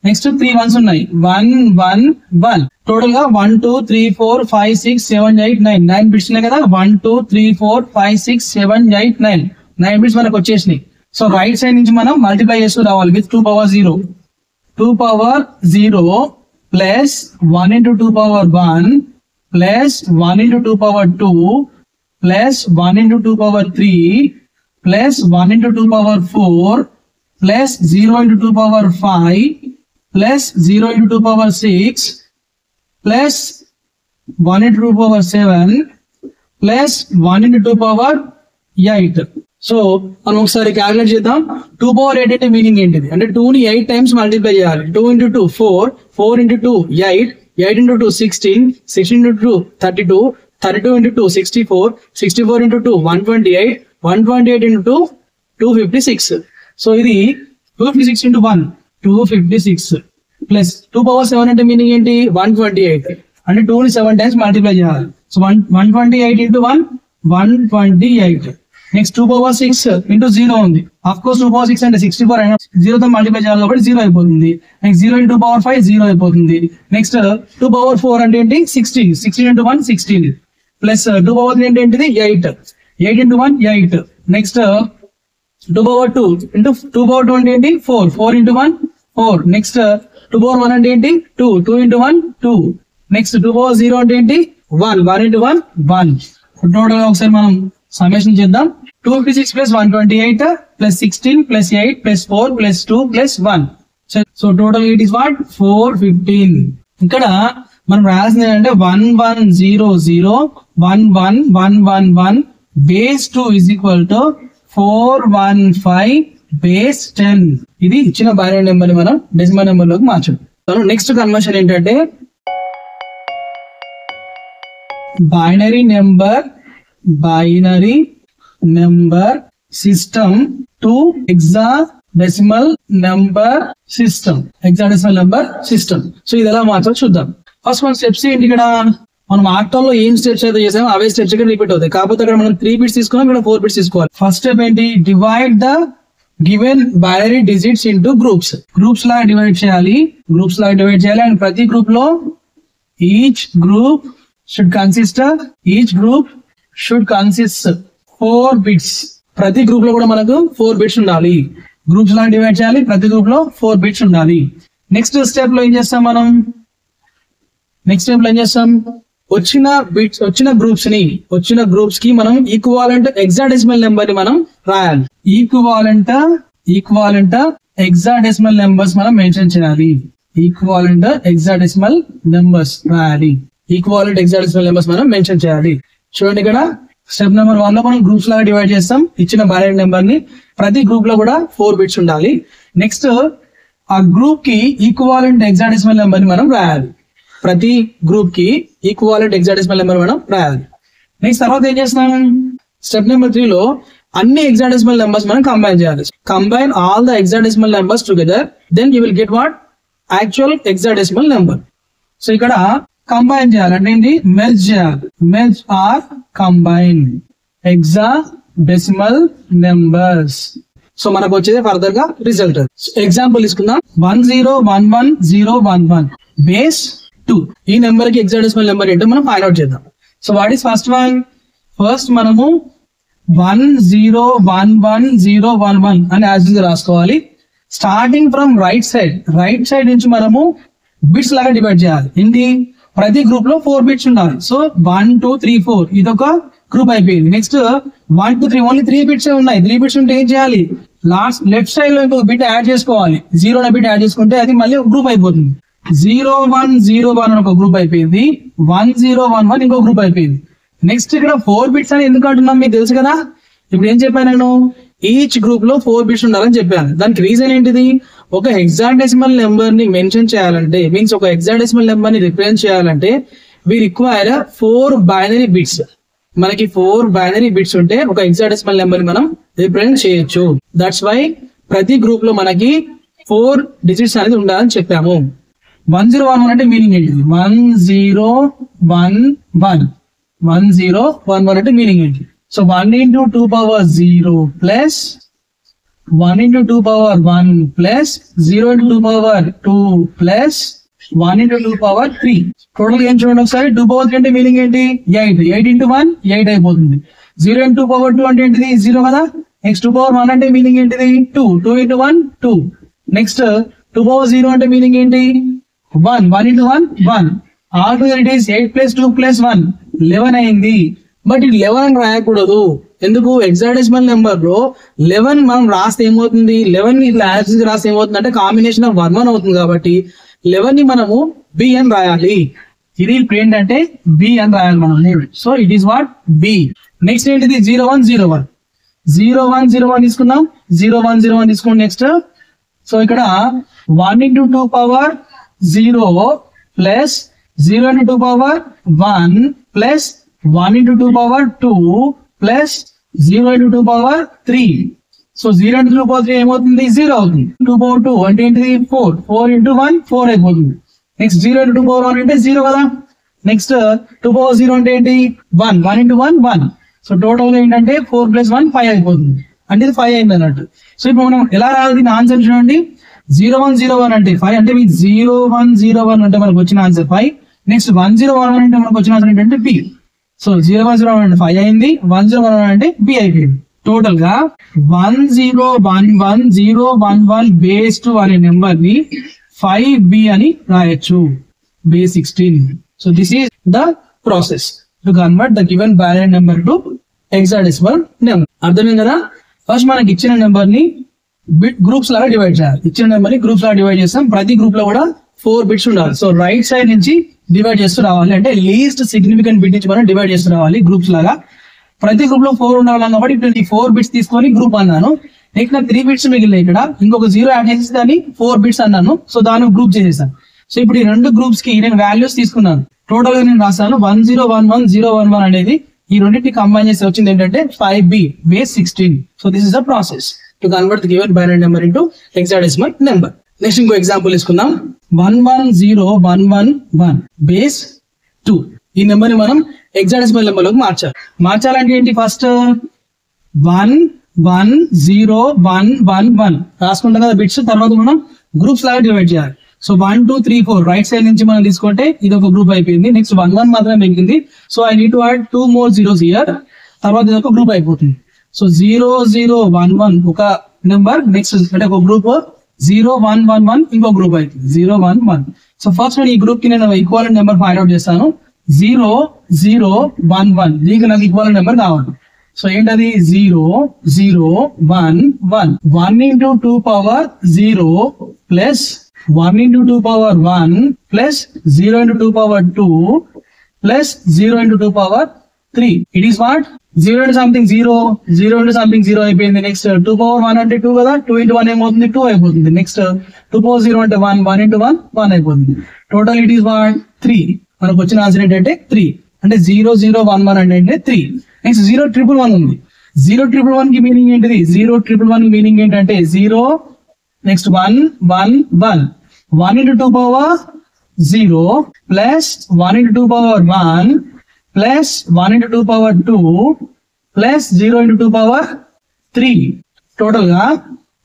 నెక్స్ట్ 3 1s ఉన్నాయి 1 1 1. టోటల్ గా 1 2 3 4 5 6 7 8 9 9 బిట్స్ ఉన్నాయి కదా. 1 2 3 4 5 6 7 8 9 9 బిట్స్ మనకు వచ్చేసినాయి. సో రైట్ సైడ్ నుంచి మనం మల్టిప్లై చేస్తూ రావాలి with 2 power 0. 2 power 0 plus 1 into 2 power 1 plus 1 into 2 power 2 plus 1 into 2 power 3 plus 1 into 2 power 4 plus 0 into 2 power 5 plus 0 into 2 power 6 plus 1 into 2 power 7 plus 1 into 2 power 8. So మనం ఒకసారి calculate చేద్దాం. 2 power 8 అంటే meaning ఏంటిది అంటే 2 ని 8 times multiply చేయాలి. 2 into 2 4, 4 into 2 8, 8 into 2 16, 16 into 2 32, 32 into 2 64, 64 into 2 128, 128 into 2 256. So ఇది 256 into 1 256 plus 2 power 7 అంటే మీనింగ్ ఏంటి 128 అంటే 2 ని 7 times మల్టిప్లై చేయాలి. So 128 into 1 128. Next 2 power 6 into 0 ఉంది. అఫ్ కోర్స్ 2 power 6 అంటే 64 అయినా 0 తో మల్టిప్లై చేయాలి కాబట్టి 0 అయిపోతుంది. నెక్స్ట్ 0 into 2 power 5 0 అయిపోతుంది. నెక్స్ట్ 2 power 4 అంటే ఏంటి 16, 16 into 1 16 ప్లస్ 2 power 3 అంటే ఏంటిది 8, 8 into 1 8. Next 2 power 2 into 2 power 2 అంటే ఏంటి 4, 4 into 1 4. నెక్స్ట్ 2 power 1 అంటే ఏంటి 2, 2 into 1 2. నెక్స్ట్ 2 power 0 అంటే ఏంటి 1, 1 into 1 1. టోటల్ గా ఒకసారి మనం సమ్మేషన్ చేద్దాం. 256 plus 128 plus 16 plus 8 plus 4 plus 2 plus 1. So total it is what 415. ఇక్కడ మనం రాయాల్సింది ఏంటంటే 11001111 base 2 is equal to 415 base 10. ఇది ఇచ్చిన బైనరీ నెంబర్ ని మనం డెసిమల్ నెంబర్ లోకి మార్చాం. నెక్స్ట్ కన్వర్షన్ ఏంటంటే binary number system to hexadecimal number system. So ఇది ఎలా మార్చాలో చూద్దాం. ఫస్ట్ మన స్టెప్స్ ఏంటి, ఇక్కడ మనం ఆక్టల్ లో ఏం స్టెప్స్ అయితే చేసామో అవే స్టెప్స్ ఇక్కడ రిపీట్ అవుతాయి. కాకపోతే అక్కడ మనం 3 bits తీసుకున్నాం, ఇక్కడ 4 bits తీసుకోవాలి. ఫస్ట్ స్టెప్ ఏంటి, divide the given binary digits into groups లాగా డివైడ్ చేయాలి. అండ్ ప్రతి గ్రూప్ లో each group should consist 4 bits. ప్రతి గ్రూప్ లో కూడా మనకు 4 bits ఉండాలి. గ్రూప్స్ లాగా డివైడ్ చేయాలి, ప్రతి గ్రూప్ లో 4 bits ఉండాలి. నెక్స్ట్ స్టెప్ లో ఏం చేస్తాం, వచ్చిన గ్రూప్స్ కి మనం ఈక్వాలెంట్ హెక్సాడెసిమల్ నెంబర్ ని మనం రాయాలి. ఈక్వాలెంట్ హెక్సాడెసిమల్ నెంబర్స్ మనం మెన్షన్ చేయాలి. చూడండి ఇక్కడ స్టెప్ నెంబర్ 1 లో మనం గ్రూప్స్ లాగా డివైడ్ చేస్తాం. ఇచ్చిన బైనరీ నెంబర్ ని ప్రతి గ్రూప్ లో కూడా 4 bits ఉండాలి. నెక్స్ట్ ఆ గ్రూప్ కి ఈక్వాలెంట్ హెక్సాడెసిమల్ నెంబర్ ని మనం రాయాలి. ప్రతి గ్రూప్ కి ఈక్వాలెంట్ హెక్సాడెసిమల్ నెంబర్ మనం రాయాలి. నెక్స్ట్ తర్వాత ఏం చేస్తున్నాం, స్టెప్ నెంబర్ 3 లో అన్ని హెక్సాడెసిమల్ నెంబర్స్ మనం కంబైన్ చేయాలి. Combine all the hexadecimal numbers together, then you will get what actual hexadecimal number. So ఇక్కడ కంబైన్ చేయాలి అంటే ఏంటి, మెర్జ్ చేయాలి. Merge or combine hexadecimal numbers. So మనకు వచ్చేది ఫర్దర్ గా రిజల్ట్. ఎగ్జాంపుల్ తీసుకుందాం. 1011011 బేస్ 2. ఈ నెంబర్ కి హెక్సాడెసిమల్ నెంబర్ ఏంటో మనం ఫైండ్ అవుట్ చేద్దాం. So what is first one, first మనము 1011011 అని యాజ్ యూజువల్ రాసుకోవాలి. స్టార్టింగ్ ఫ్రమ్ రైట్ సైడ్ నుంచి మనము బిట్స్ లాగా డివైడ్ చేయాలి. ఏంటి, ప్రతి గ్రూప్ లో 4 bits ఉండాలి. సో 1 2 3 4 ఇదొక గ్రూప్ అయిపోయింది. నెక్స్ట్ 1 2 3 ఓన్లీ 3 bits ఉన్నాయి. 3 bits ఉంటే ఏం చేయాలి, లాస్ట్ లెఫ్ట్ సైడ్ లో ఇంకొక బిట్ యాడ్ చేసుకోవాలి. 0 అనే బిట్ యాడ్ చేసుకుంటే అది మళ్ళీ ఒక గ్రూప్ అయిపోతుంది. 0101 అని ఒక గ్రూప్ అయిపోయింది, 1011 ఇంకో గ్రూప్ అయిపోయింది. నెక్స్ట్ ఇక్కడ 4 bits అని ఎందుకు అంటున్నాం మీకు తెలుసు కదా. ఇప్పుడు ఏం చెప్పాను నేను, ఈచ్ గ్రూప్ లో 4 bits ఉండాలని చెప్పాను. దానికి రీజన్ ఏంటిది, ఒక హెక్సాడెసిమల్ నెంబర్ ని మెన్షన్ చేయాలంటే, మీన్స్ ఒక హెక్సాడెసిమల్ నెంబర్ ని రిప్రజెంట్ చేయాలంటే వి రిక్వైర్ 4 బైనరీ బిట్స్. మనకి 4 బైనరీ బిట్స్ ఉంటే ఒక హెక్సాడెసిమల్ నెంబర్ ని మనం రిప్రజెంట్ చేయొచ్చు. దట్స్ వై ప్రతి గ్రూప్ లో మనకి 4 digits అనేది ఉండాలని చెప్పాము. 1011 అంటే మీనింగ్ ఏంటిది, 1011 అంటే మీనింగ్ ఏంటి. So 1 into 2 power 0 plus 1 into 2 power 1 plus 0 into 2 power 2 plus 1 into 2 power 3. Total ఏం చూడండి ఒకసారి. 2 power 3 అంటే మీనింగ్ ఏంటి, 8 into 1 8 అయిపోతుంది. 0 into 2 power 2 అంటే ఏంటిది 0 కదా. నెక్స్ట్ 2 power 1 అంటే మీనింగ్ ఏంటిది 2 into 1 2. నెక్స్ట్ 2 power 0 అంటే మీనింగ్ ఏంటి 1 into 1 1. All together it is 8 plus 2 plus 1 11 అయింది. బట్ ఇది 11 అని రాయకూడదు. ఎందుకు, హెక్సాడెసిమల్ నెంబర్ లో 11 మనం రాస్తే ఏమవుతుంది, 11 ఇట్లా యాజ్ రాస్తే ఏమవుతుంది అంటే కాంబినేషన్ ఆఫ్ 1 1 అవుతుంది. కాబట్టి 11 ని మనము బి అని రాయాలి. ఇది ఇప్పుడు ఏంటంటే బి అని రాయాలి మనం. So it is what B. Next ఏంటిది 0101. 0101 తీసుకుందాం, 0101 తీసుకోండి. నెక్స్ట్ సో ఇక్కడ 1 into 2 power 0 plus 0 into 2 power 1 plus 1 into 2 power 2 plus 0 into 2 power 3. So 0 into 2 power 3 ఏమవుతుంది? 0 అవుతుంది. 2 power 2 అంటే ఏంటిది? 4. 4 into 1 4 అయిపోతుంది. నెక్స్ట్ 0 into 2 power 1 అంటే 0 కదా. నెక్స్ట్ 2 power 0 అంటే ఏంటి? 1. 1 into 1 1. సో టోటల్ గా ఏంటంటే 4 plus 1 5 అయిపోతుంది. అంటే ఇది 5 అయింది అన్నట్టు. సో ఇప్పుడు మనం ఎలా రాయాలి దీని ఆన్సర్ చూడండి. 0101 అంటే 5 అంటే 0101 అంటే మనకు వచ్చిన ఆన్సర్ 5. నెక్స్ట్ 1011 అంటే మనకు వచ్చిన ఆన్సర్ ఏంటంటే బి. సో 0101 అంటే 5 అయింది, 1011 అంటే బి అయిపోయింది. టోటల్ గా 1011011 బేస్ 2 అనే నెంబర్ ని 5b అని రాయొచ్చు. Base 16. So this is the process to convert the given binary number to hexadecimal number. అర్థమైంది కదా. ఫస్ట్ మనకి ఇచ్చిన నెంబర్ ని బిట్ గ్రూప్స్ లాగా డివైడ్ చేయాలి. ఇచ్చిన నెంబర్ ని గ్రూప్స్ లాగా డివైడ్ చేస్తాం. ప్రతి గ్రూప్ లో కూడా 4 బిట్స్ ఉండాలి. సో రైట్ సైడ్ నుంచి డివైడ్ చేస్తూ రావాలి. అంటే లీస్ట్ సిగ్నిఫికెంట్ బిట్ నుంచి మనం డివైడ్ చేస్తూ రావాలి గ్రూప్స్ లాగా. ప్రతి గ్రూప్ లో 4 ఉండాలి కాబట్టి ఇప్పుడు ఈ 4 బిట్స్ తీసుకొని గ్రూప్ అన్నాను. నెక్స్ట్ 3 బిట్స్ మిగిలినాయి. ఇక్కడ ఇంకొక 0 యాడ్ చేసి దాన్ని 4 బిట్స్ అన్నాను. సో దాన్ని గ్రూప్ చేసేసాను. సో ఇప్పుడు ఈ 2 గ్రూప్స్ కి నేను వాల్యూస్ తీసుకున్నాను. టోటల్ గా నేను రాస్తాను 1011011 అనేది ఈ రెండింటిని కంబైన్ చేసి వచ్చింది ఏంటంటే 5b base 16. So this is the process to convert the given binary number into hexadecimal number. Next ఇంకో ఎగ్జాంపుల్ తీసుకుందాం. 110111 బేస్ 2. ఈ నెంబర్ ని మనం హెక్సాడెసిమల్ నెంబర్ లోకి మార్చాలంటే ఏంటి? ఫస్ట్ 110111 రాసుకుంటాం కదా బిట్స్. తర్వాత మనం గ్రూప్స్ లాగా డివైడ్ చేయాలి. సో 1 2 3 4 రైట్ సైడ్ నుంచి మనం తీసుకుంటే ఇది ఒక గ్రూప్ అయిపోయింది. నెక్స్ట్ 1 1 మాత్రమే మిగిలింది. So I need to add 2 more zeros here. తర్వాత ఇది ఒక గ్రూప్ అయిపోతుంది. సో 0011 ఒక నెంబర్, నెక్స్ట్ అంటే ఒక గ్రూప్ 0111 ఇంకో గ్రూప్ అవుతుంది 011. సో ఫస్ట్ నేను ఈ గ్రూప్ కి నేను ఈక్వల్ నెంబర్ ఫైండ్ అవుట్ చేస్తాను. 0011 దీనికి నాకు ఈక్వల్ నెంబర్ కావాలి. సో ఏంటది? 0011 1 into 2 power 0 plus 1 into 2 power 1 plus 0 into 2 power 2 plus 0 into 2 power 3. It is what? 0 into something 0, 0 into something 0 అయిపోయింది. నెక్స్ట్ 2 power 1 అంటే 2 కదా, 2 into 1 ఏమవుతుంది? 2 అయిపోతుంది. నెక్స్ట్ 2 power 0 అంటే 1, 1 into 1 1 అయిపోతుంది. Total it is what? 3. మనకు వచ్చిన ఆన్సర్ ఏంటంటే 3. అంటే 0011 అంటే 3. నెక్స్ట్ 0111 ఉంది. 0111 కి మీనింగ్ ఏంటిది? 0111 కి మీనింగ్ ఏంటంటే 0 next 1 1 1 1 into 2 power 0 plus 1 into 2 power 1 plus 1 into 2 power 2 plus 0 into 2 power 3. Total గా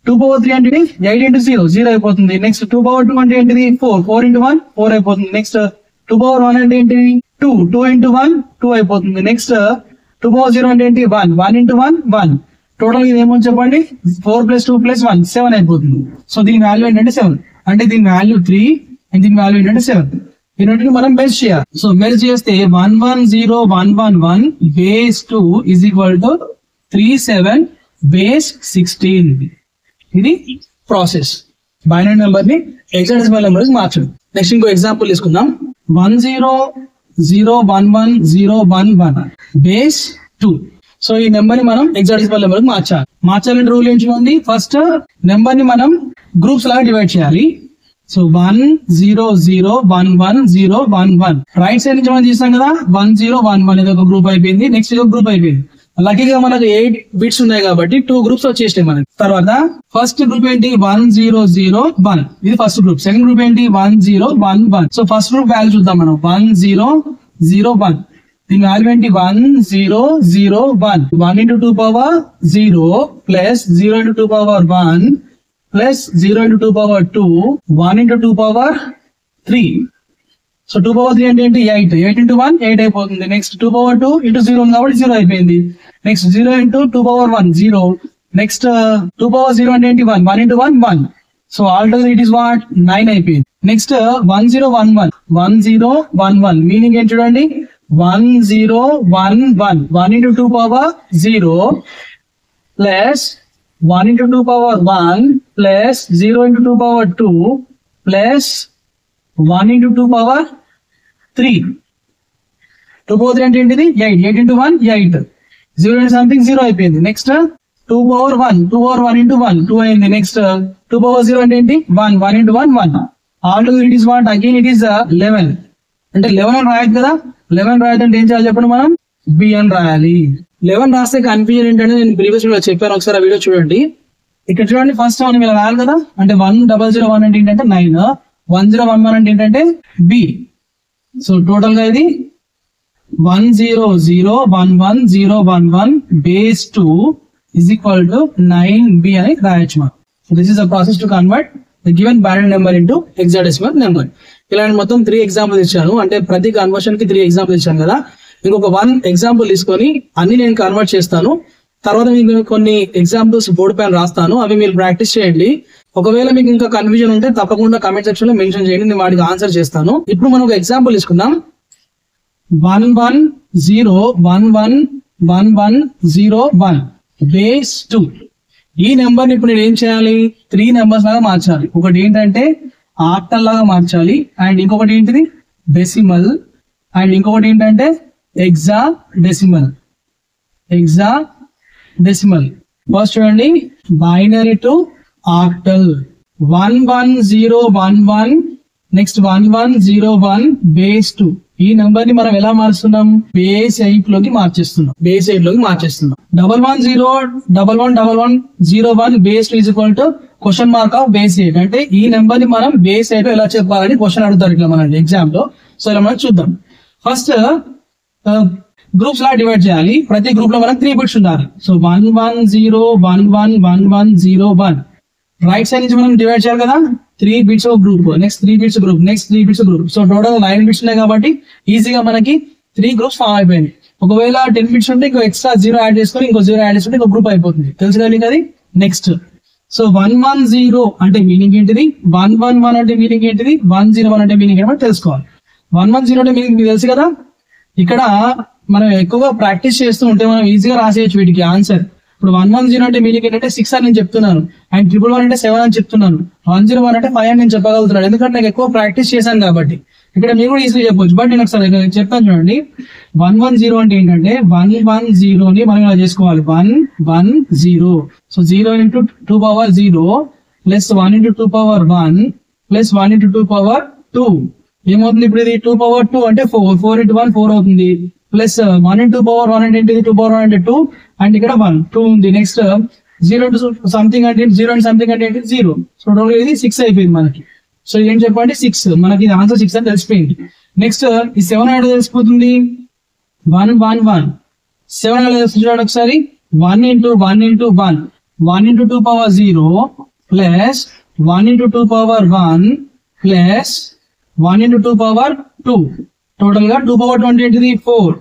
2 power 3 అంటే 8 into 0 0 అయిపోతుంది. నెక్స్ట్ 2 power 2 అంటే ఏంటిది? 4 4 into 1 4 అయిపోతుంది. నెక్స్ట్ 2 power 1 అంటే ఏంటిది? 2 2 into 1 2 అయిపోతుంది. నెక్స్ట్ 2 power 0 అంటే ఏంటి? 1 1 into 1 1. టోటల్ ఇది ఏమో చెప్పండి? 4 plus 2 plus 1 7 అయిపోతుంది. సో దీని వాల్యూ ఏంటంటే 7. అంటే దీని వాల్యూ 3 అండ్ దీని వాల్యూ ఏంటంటే 7. ఈ రెండింటిని మనం మెర్జ్ చేయాలి. సో మెర్జ్ చేస్తే 110111 base 2 is equal to 37 base 16. ఇది ప్రాసెస్. బైనరీ నెంబర్ ని హెక్సాడెసిమల్ నెంబర్ కి మార్చడం. నెక్స్ట్ ఇంకో ఎగ్జాంపుల్ తీసుకుందాం. 10011011 బేస్ 2. సో ఈ నెంబర్ ని మనం హెక్సాడెసిమల్ నెంబర్ కి మార్చాలంటే రూల్ ఏంటి? ఫస్ట్ నెంబర్ ని మనం గ్రూప్స్ లాగా డివైడ్ చేయాలి. సో 10011011 రైట్ సైడ్ నుంచి మనం చేస్తాం కదా 1011 ఇది ఒక గ్రూప్ అయిపోయింది. నెక్స్ట్ ఇది ఒక గ్రూప్ అయిపోయింది. లక్కీగా మనకు 8 బిట్స్ ఉన్నాయి కాబట్టి 2 గ్రూప్స్ వచ్చేసాయి మనకి. తర్వాత ఫస్ట్ గ్రూప్ ఏంటి? 1001 ఇది ఫస్ట్ గ్రూప్. సెకండ్ గ్రూప్ ఏంటి? 1011. సో ఫస్ట్ గ్రూప్ వాల్యూ చూద్దాం మనం. 1001 దీని వాల్యూ ఏంటి? 1001 1 into 2 power 0 plus 0 into 2 power 1 plus 0 into 2 power 2 1 into 2 power 3. So 2 power 3 అంటే ఏంటి? 8 8 into 1 8 అయిపోతుంది. నెక్స్ట్ 2 power 2 into 0 ఉంది కాబట్టి 0 అయిపోయింది. Next 0 into 2 power 1 0. Next 2 power 0 అంటే ఏంటి? 1 1 into 1 1. So altogether it is what? 9 అయిపోయింది. నెక్స్ట్ 1011 మీనింగ్ ఏంటి చూడండి? 1011 1 into 2 power 0 plus 1 into 2 power 1 plus 0 into 2 power 2 plus 1 into 2 power 3. 2 power 3 అంటే ఏంటిది? 8 8 into 1 8. 0 into something 0 అయిపోయింది. నెక్స్ట్ 2 power 1, 2 power 1 into 1, 2 అయింది. Next 2 power 0 అంటే ఏంటి 1, 1 into 1 1. Alto it is what again it is 11. అంటే 11 అని రాయదు కదా, 11 రాయదంటే ఏం చేయాలి చెప్పండి, మనం బి అని రాయాలి. 11 రాస్తే కన్ఫ్యూజన్ ఏంటంటే నేను ప్రీవియస్ వీడియో చెప్పాను, ఒకసారి ఆ వీడియో చూడండి. ఇక్కడ చూడండి ఫస్ట్ మనం ఇలా రాయాలి కదా, అంటే 1001 అంటే ఏంటంటే 9, 1011 అంటే ఏంటంటే బి. సో టోటల్ గా ఇది 1001111 base 2 is equal to 9b అని రాయొచ్చు మనం. So this is a process to convert the given binary number into hexadecimal number. ఇలాంటి మొత్తం 3 ఎగ్జాంపుల్స్ ఇచ్చాను, అంటే ప్రతి కన్వర్షన్ కి 3 ఎగ్జాంపుల్స్ ఇచ్చాను కదా. ఇంకొక 1 ఎగ్జాంపుల్ తీసుకొని అన్ని నేను కన్వర్ట్ చేస్తాను. తర్వాత మీకు కొన్ని ఎగ్జాంపుల్స్ బోర్డు పైన రాస్తాను, అవి మీరు ప్రాక్టీస్ చేయండి. ఒకవేళ మీకు ఇంకా కన్ఫ్యూజన్ ఉంటే తప్పకుండా కామెంట్ సెక్షన్ లో మెన్షన్ చేయండి, నేను వాటికి ఆన్సర్ చేస్తాను. ఇప్పుడు మనం ఒక ఎగ్జాంపుల్ తీసుకుందాం. 1101111101 బేస్ 2. ఈ నెంబర్ ని ఇప్పుడు నేను ఏం చేయాలి, 3 నెంబర్స్ లాగా మార్చాలి. ఒకటి ఏంటంటే ఆక్టల్ లాగా మార్చాలి, అండ్ ఇంకొకటి ఏంటిది డెసిమల్, అండ్ ఇంకొకటి ఏంటంటే ఎగ్జా డెసిమల్. ఫస్ట్ చూడండి, binary to octal 11011, next 1101 base 2. ఈ నెంబర్ ని మనం ఎలా మారుస్తున్నాం, బేస్ 8 లోకి మార్చేస్తున్నాం. 11111101 base 2 is equal to question mark of base 8. అంటే ఈ నెంబర్ ని మనం బేస్ 8 ఎలా చెప్పాలని క్వశ్చన్ అడుగుతారు ఇట్లా మన ఎగ్జామ్ లో. సో ఇలా మనం చూద్దాం. ఫస్ట్ గ్రూప్స్ లా డివైడ్ చేయాలి. ప్రతి గ్రూప్ లో మనకు 3 బిట్స్ ఉండాలి. సో 11011101 రైట్ సైడ్ నుంచి మనం డివైడ్ చేయాలి కదా, 3 బిట్స్ ఒక group, next 3 bits group, next 3 bits group. So total 9 bits ఉన్నాయి కాబట్టి ఈజీగా మనకి 3 గ్రూప్స్ ఫామ్ అయిపోయింది. ఒకవేళ 10 బిట్స్ ఉంటే ఇంకో ఎక్స్ట్రా 0 యాడ్ చేసుకొని ఇంకో 0 యాడ్ చేసుకుంటే ఇంకో గ్రూప్ అయిపోతుంది. తెలుసు కదా మీకు అది. నెక్స్ట్ సో 110 అంటే మీనింగ్ ఏంటిది, 111 అంటే మీనింగ్ ఏంటిది, 101 అంటే మీనింగ్ ఏంటో తెలుసుకోవాలి. 110 అంటే మీనింగ్ మీకు తెలుసు కదా. ఇక్కడ మనం ఎక్కువగా ప్రాక్టీస్ చేస్తూ ఉంటే మనం ఈజీగా రాసేయచ్చు వీటికి ఆన్సర్. ఇప్పుడు 110 అంటే మీనింగ్ ఏంటంటే 6 అని నేను చెప్తున్నాను, అండ్ 111 అంటే 7 అని చెప్తున్నాను, 101 అంటే 5 అని నేను చెప్పగలుగుతున్నాను, ఎందుకంటే నాకు ఎక్కువ ప్రాక్టీస్ చేశాను కాబట్టి. ఇక్కడ మీరు కూడా ఈజీగా చెప్పొచ్చు. బట్ నేను ఒకసారి చెప్తాను చూడండి. 110 అంటే ఏంటంటే 110 ని మనం ఇలా చేసుకోవాలి, 110. So 0 into 2 power 0 plus 1 into 2 power 1 plus 1 into 2 power 2 ఏమవుతుంది. ఇప్పుడు ఇది 2 power 2 అంటే 4 into 1 4 అవుతుంది. ప్లస్ 1 into 2 power 1 అంటే ఏంటిది, 2 power 1 అంటే 2, అండ్ ఇక్కడ 1 2 ఉంది. నెక్స్ట్ 0 into సంథింగ్ అంటే 0 and సంథింగ్ అంటే ఏంటి 0. సో టోటల్ ఇది 6 అయిపోయింది మనకి. సో ఏం చెప్పండి 6, మనకి ఇది ఆన్సర్ 6 అని తెలిసిపోయింది. నెక్స్ట్ ఈ 7 అంటే తెలిసిపోతుంది, 111 7 అంటే తెలుస్తుంది చూడండి ఒకసారి, 1 into 1 into 1 1 into 2 power 0 plus 1 into 2 power 1 plus 1 into 2 power 2. Total గా 2 power 2 అంటే ఏంటిది 4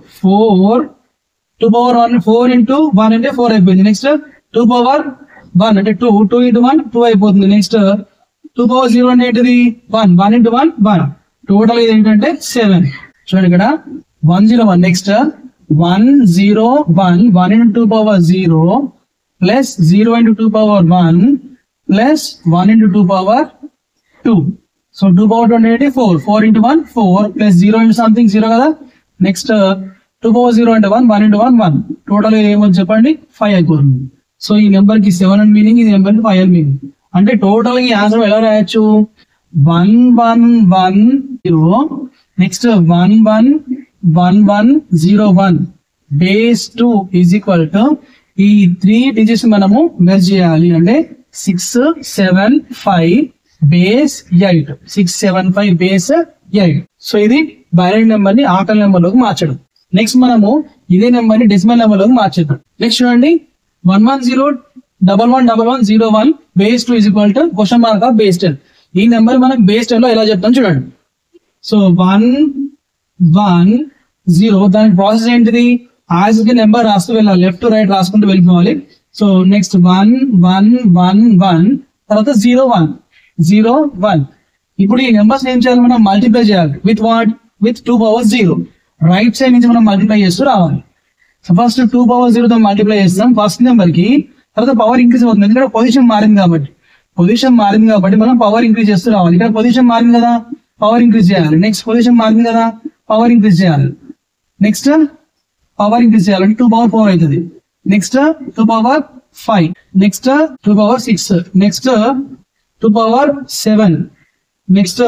2 power 1 4 into 1 అంటే 4 అయిపోయింది. నెక్స్ట్ 2 power 1 అంటే 2 into 1 2 అయిపోతుంది. నెక్స్ట్ 2 power 0 అంటే ఏంటిది 1 into 1 1. టోటల్ ఇది ఏంటంటే 7. చూడండి ఇక్కడ 101. Next 101 1 into 2 power 0 plus 0 into 2 power 1 plus 1 into 2 power 2. So 2 power 2 అంటే 4 into 1 4 ప్లస్ 0 into సంథింగ్ 0 కదా. నెక్స్ట్ 2 power 0 అంటే 1 into 1 1. టోటల్ ఏమో చెప్పండి 5 అయిపోతుంది. సో ఈ నెంబర్ కి 7 అని మీనింగ్, ఈ నెంబర్ కి 5 అని మీనింగ్. అంటే టోటల్ ఈ ఆన్సర్ ఎలా రాయొచ్చు, 1110 next 111101 base 2 is equal to ఈ 3 డిజిట్స్ మనము మెర్జ్ చేయాలి. అంటే 675 బేస్ 8 675 బేస్ 8. సో ఇది బైనరీ నెంబర్ ని ఆక్టల్ నెంబర్ లోకి మార్చడం. నెక్స్ట్ మనము ఇదే నెంబర్ ని డెసిమల్ నెంబర్ లోకి మార్చేద్దాం. నెక్స్ట్ చూడండి 110111101 base 2 is equal to question mark of base 10. ఈ నెంబర్ మనకు బేస్ 10 లో ఎలా చెప్తాం చూడండి. సో 110 దానికి ప్రాసెస్ ఏంటిది, యాజ్ కి నెంబర్ రాస్తూ వెళ్ళాలి, లెఫ్ట్ టు రైట్ రాసుకుంటూ వెళ్ళిపోవాలి. సో నెక్స్ట్ 1111 తర్వాత 01 ఇప్పుడు ఈ నెంబర్స్ ఏం చేయాలి, మనం మల్టిప్లై చేయాలి with what, with 2 power 0. Right side నుంచి మనం మల్టిప్లై చేస్తూ రావాలి. సో ఫస్ట్ 2 power 0 తో మల్టిప్లై చేస్తాం ఫస్ట్ నెంబర్ కి, తర్వాత పవర్ ఇంక్రీజ్ అవుతుంది ఎందుకంటే పొజిషన్ మారింది కాబట్టి మనం పవర్ ఇంక్రీజ్ చేస్తూ రావాలి. ఇక్కడ పొజిషన్ మారింది కదా, పవర్ ఇంక్రీజ్ చేయాలి. నెక్స్ట్ పొజిషన్ మారింది కదా, పవర్ ఇంక్రీజ్ చేయాలి. నెక్స్ట్ పవర్ ఇంక్రీజ్ చేయాలంటే 2 power 4 అవుతుంది. Next 2 power 5, next 2 power 6, next 2 power 7, next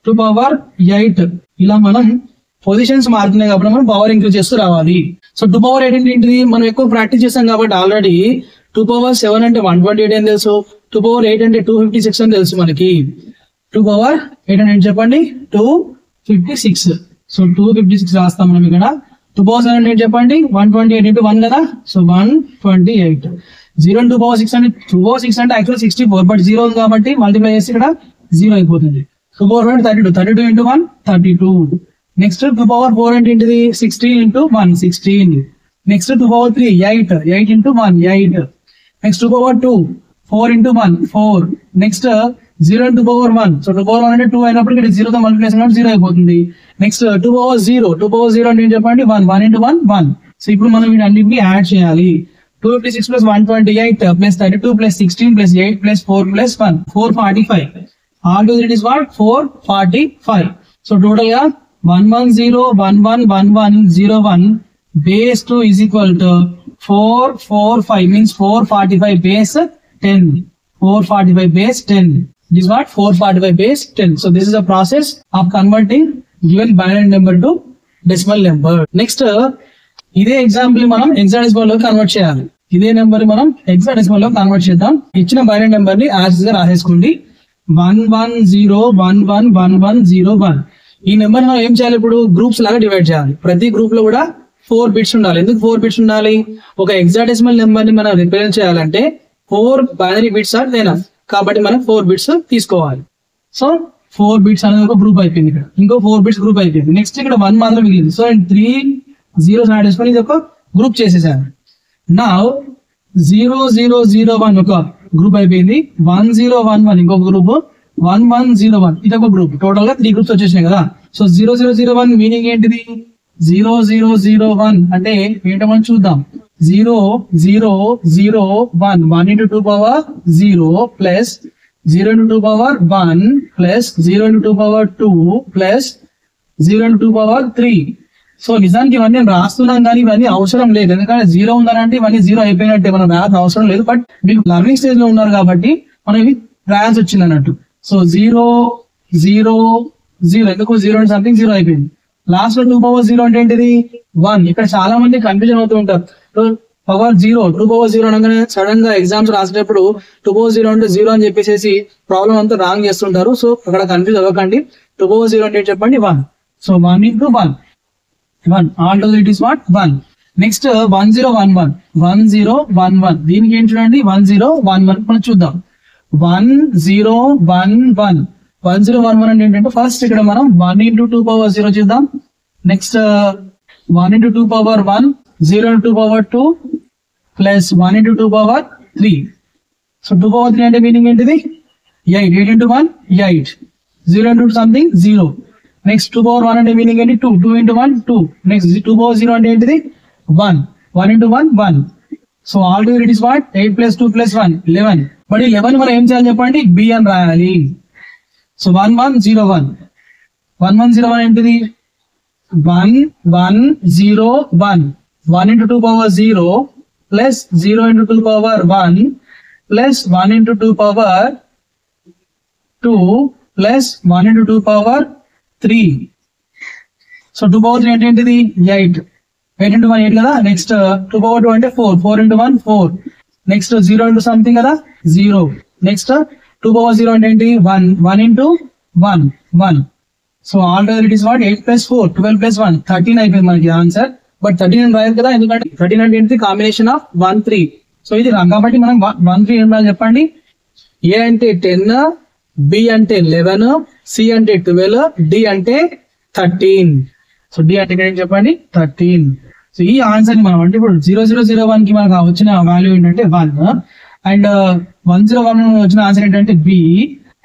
2 power 8. ఇలా మనం పొజిషన్స్ మారుతున్నాయి కాబట్టి మనం పవర్ ఇంక్రీజ్ చేస్తూ రావాలి. సో 2 పవర్ 8 ఏంటిది, మనం ఎక్కువ ప్రాక్టీస్ చేస్తాం కాబట్టి ఆల్రెడీ 2 పవర్ 7 అంటే 128 అని తెలుసు, 2 పవర్ 8 అంటే 256 అని తెలుసు మనకి. 2 పవర్ 8 అంటే చెప్పండి 256. సో 256 రాస్తాం మనం ఇక్కడ. 2 పవర్ 7 అంటే చెప్పండి 128 into 1 కదా, సో 128. 0 into 2 పవర్ 6 అంటే 2 పవర్ 6 అంటే యాక్చువల్ 64, బట్ 0 ఉంది కాబట్టి మల్టిప్లై చేసి ఇక్కడ 0 అయిపోతుంది. 2 పవర్ 32, 32 into 1 32. నెక్స్ట్ 2 పవర్ 4 అంటే ఏంటిది 16 into 1 16. Next 2 power 3 8, 8 into 1 8. Next 2 power 2 4 into 1 4. Next 0 into 2 power 1, so 2 power 1 అంటే 2 అయినప్పుడు ఇక్కడ 0 తో మల్టిప్లై చేసినప్పుడు 0 అయిపోతుంది. నెక్స్ట్ 2 పవర్ 0, 2 పవర్ 0 అంటే ఏం చెప్పండి 1, 1 into 1 1. సో ఇప్పుడు మనం వీటన్నిటిని యాడ్ చేయాలి. 256 plus 128 plus 32 plus 16 plus 8 plus 4 plus 1 445. All together it is what 445. So total గా 110111101 base 2 is equal to 445, means 445 base 10. 445 base 10. This is what 445 base 10. So this is the process of converting given binary number to decimal number. Next ఇదే example మనం hexadecimal లో convert చేయాలి. ఇదే number మనం hexadecimal లో convert చేద్దాం. ఇచ్చిన binary number ని యాజ్ గా రాసేసుకోండి. 11011101. ఈ నెంబర్ మనం ఏం చేయాలి, ఇప్పుడు గ్రూప్స్ లాగా డివైడ్ చేయాలి. ప్రతి గ్రూప్ లో కూడా 4 బిట్స్ ఉండాలి. ఎందుకు 4 బిట్స్ ఉండాలి, ఒక హెక్సాడెసిమల్ నెంబర్ ని మనం రిప్రజెంట్ చేయాలంటే 4 బైనరీ బిట్స్ ఆర్ దేనా, కాబట్టి మనం 4 బిట్స్ తీసుకోవాలి. సో 4 బిట్స్ అనేది ఒక గ్రూప్ అయిపోయింది. ఇక్కడ ఇంకో 4 బిట్స్ గ్రూప్ అయిపోయింది. నెక్స్ట్ ఇక్కడ 1 మాత్రం మిగిలింది. సో 3 zeros యాడ్ చేసుకొని ఇది ఒక గ్రూప్ చేసేసాను. నా 0001 ఒక గ్రూప్ అయిపోయింది. 1011 ఇంకొక గ్రూప్, 1101 ఇది ఒక గ్రూప్. టోటల్ గా 3 గ్రూప్స్ వచ్చేసినాయి కదా. సో 0001 మీనింగ్ ఏంటిది, 0001 అంటే ఏంటో మనం చూద్దాం. 0001 1 into 2 power 0 plus 0 into 2 power 1 plus 0 into 2 power 2 plus 0 into 2 power 3. So నిజానికి ఇవన్నీ రాస్తున్నాం కానీ ఇవన్నీ అవసరం లేదు, ఎందుకంటే 0 ఉందనంటే ఇవన్నీ 0 అయిపోయినట్టే, మనం రాయాల్సిన అవసరం లేదు. బట్ మీకు లర్నింగ్ స్టేజ్ లో ఉన్నారు కాబట్టి మనం ఇవి రాయాల్సి వచ్చింది అన్నట్టు. సో 0 0 0 ఎందుకు 0 అంటే సంథింగ్ 0 అయిపోయింది. లాస్ట్ లో 2 పవర్ 0 అంటే ఏంటిది 1. ఇక్కడ చాలా మంది కన్ఫ్యూజన్ అవుతూ ఉంటారు. పవర్ 0 2 పవర్ 0 అనగానే సడన్ గా ఎగ్జామ్స్ రాసేటప్పుడు 2 పవర్ 0 అంటే 0 అని చెప్పేసి ప్రాబ్లం అంతా రాంగ్ చేస్తుంటారు. సో అక్కడ కన్ఫ్యూజ్ అవ్వకండి. 2 పవర్ 0 అంటే చెప్పండి 1. So 1 into 1 1. All together it is what 1. Next 1011 1011 దీనికి ఏం చూడండి 1011 మనం చూద్దాం. 1011 1011 అంటే ఏంటంటే ఫస్ట్ ఇక్కడ మనం 1 into 2 power 0 చూద్దాం. Next 1 into 2 power 1 0 into 2 power 2 plus 1 into 2 power 3. So 2 power 3 అంటే మీనింగ్ ఏంటిది 8. 8 into 1 8. 0 into something 0. Next 2 power 1 అంటే మీనింగ్ ఏంటి 2. 2 into 1 2. నెక్స్ట్ 2 power 0 అంటే ఏంటిది 1. 1 into 1 1. So all together it is what 8 plus 2 plus 1 11. But ఈ 11 మనం ఏం చేయాలి చెప్పండి బి అని రాయాలి. సో 1101 1101 ఏంటిది 1101 1 into 2 power 0 plus 0 into 2 power 1 plus 1 into 2 power 2 plus 1 into 2 power 3. So 2 power 3 అంటే ఏంటిది 8. 8 into 1 8 కదా. నెక్స్ట్ 2 power 2 అంటే 4. 4 into 1 4. నెక్స్ట్ 0 into సంథింగ్ కదా 0. నెక్స్ట్ 2 power 0 అంటే ఏంటి 1. 1 into 1 1. So all together it is what 8 plus 4 12 plus 1 13 అయిపోయింది మనకి answer. But 13 అని రాయదు కదా, ఎందుకంటే 13 అంటే ఏంటి కాంబినేషన్ ఆఫ్ 1 3. సో ఇది రాంగ్ కాబట్టి మనం 1 3 ఏం రాయాలి చెప్పండి. ఏ అంటే 10, బి అంటే 11, సి అంటే 12, డి అంటే 13. సో డి అంటే ఏం చెప్పండి 13. సో ఈ ఆన్సర్ ని మనం అంటే ఇప్పుడు 0001 కి మనకు వచ్చిన వాల్యూ ఏంటంటే 1 అండ్ 101 వచ్చిన ఆన్సర్ ఏంటంటే బి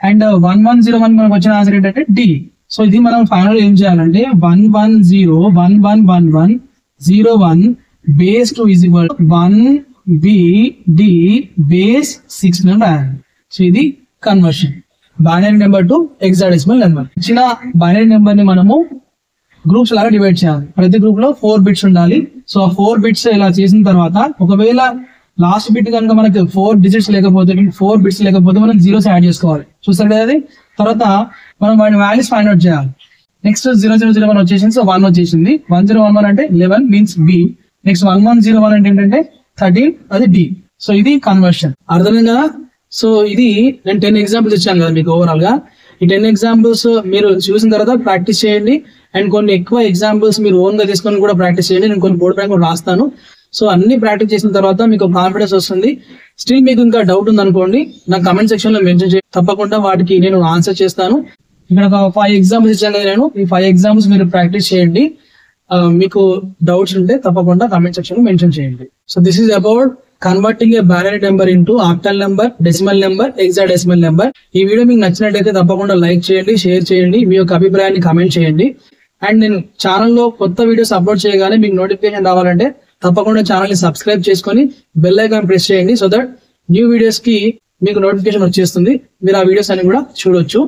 అండ్ 1101 మనకు వచ్చిన ఆన్సర్ ఏంటంటే డి. సో ఇది మనం ఫైనల్ ఏం చేయాలంటే 1101101 base 2 is equal to 1 b d base 6 ను రాయాలి. సో ఇది conversion binary number to hexadecimal number. ఇచ్చిన బైనరీ నెంబర్ ని మనము గ్రూప్స్ లాగా డివైడ్ చేయాలి. ప్రతి గ్రూప్ లో 4 బిట్స్ ఉండాలి. సో ఆ 4 బిట్స్ ఇలా చేసిన తర్వాత ఒకవేళ లాస్ట్ బిట్ కనుక మనకి 4 digits లేకపోతే 4 bits లేకపోతే మనం జీరోస్ యాడ్ చేసుకోవాలి. చూస్తారు కదా అది. తర్వాత మనం వాటి వాల్యూస్ ఫైండ్ అవుట్ చేయాలి. నెక్స్ట్ 0001 వచ్చేసింది. సో 1 వచ్చేసింది. 1011 అంటే 11 మీన్స్ బి. నెక్స్ట్ 1101 అంటే ఏంటంటే 13, అది డి. సో ఇది కన్వర్షన్. అర్థమైంది కదా. సో ఇది నేను 10 ఎగ్జాంపుల్స్ ఇచ్చాను కదా మీకు ఓవరాల్ గా. ఈ 10 ఎగ్జాంపుల్స్ మీరు చూసిన తర్వాత ప్రాక్టీస్ చేయండి. అండ్ కొన్ని ఎక్కువ ఎగ్జాంపుల్స్ మీరు ఓన్ గా తీసుకొని కూడా ప్రాక్టీస్ చేయండి. నేను కొన్ని బోర్డు పైన కూడా రాస్తాను. సో అన్ని ప్రాక్టీస్ చేసిన తర్వాత మీకు కాన్ఫిడెన్స్ వస్తుంది. స్టిల్ మీకు ఇంకా డౌట్ ఉంది అనుకోండి, నా కమెంట్ సెక్షన్ లో మెన్షన్ చేయండి. తప్పకుండా వాటికి నేను ఆన్సర్ చేస్తాను. ఇక్కడ ఒక 5 ఎగ్జాంపుల్స్ ఇచ్చాను కదా నేను. ఈ 5 ఎగ్జాంపుల్స్ మీరు ప్రాక్టీస్ చేయండి. మీకు డౌట్స్ ఉంటే తప్పకుండా కమెంట్ సెక్షన్ లో మెన్షన్ చేయండి. So this is about converting A binary number into octal number, decimal number, hexadecimal number. ఈ వీడియో మీకు నచ్చినట్లయితే తప్పకుండా లైక్ చేయండి, షేర్ చేయండి, మీ యొక్క అభిప్రాయాన్ని కమెంట్ చేయండి. అండ్ నేను ఛానల్లో కొత్త వీడియోస్ అప్లోడ్ చేయగానే మీకు నోటిఫికేషన్ రావాలంటే తప్పకుండా ఛానల్ ని సబ్స్క్రైబ్ చేసుకొని బెల్ ఐకాన్ ప్రెస్ చేయండి. సో దట్ న్యూ వీడియోస్ కి మీకు నోటిఫికేషన్ వచ్చేస్తుంది. మీరు ఆ వీడియోస్ అన్ని కూడా చూడొచ్చు.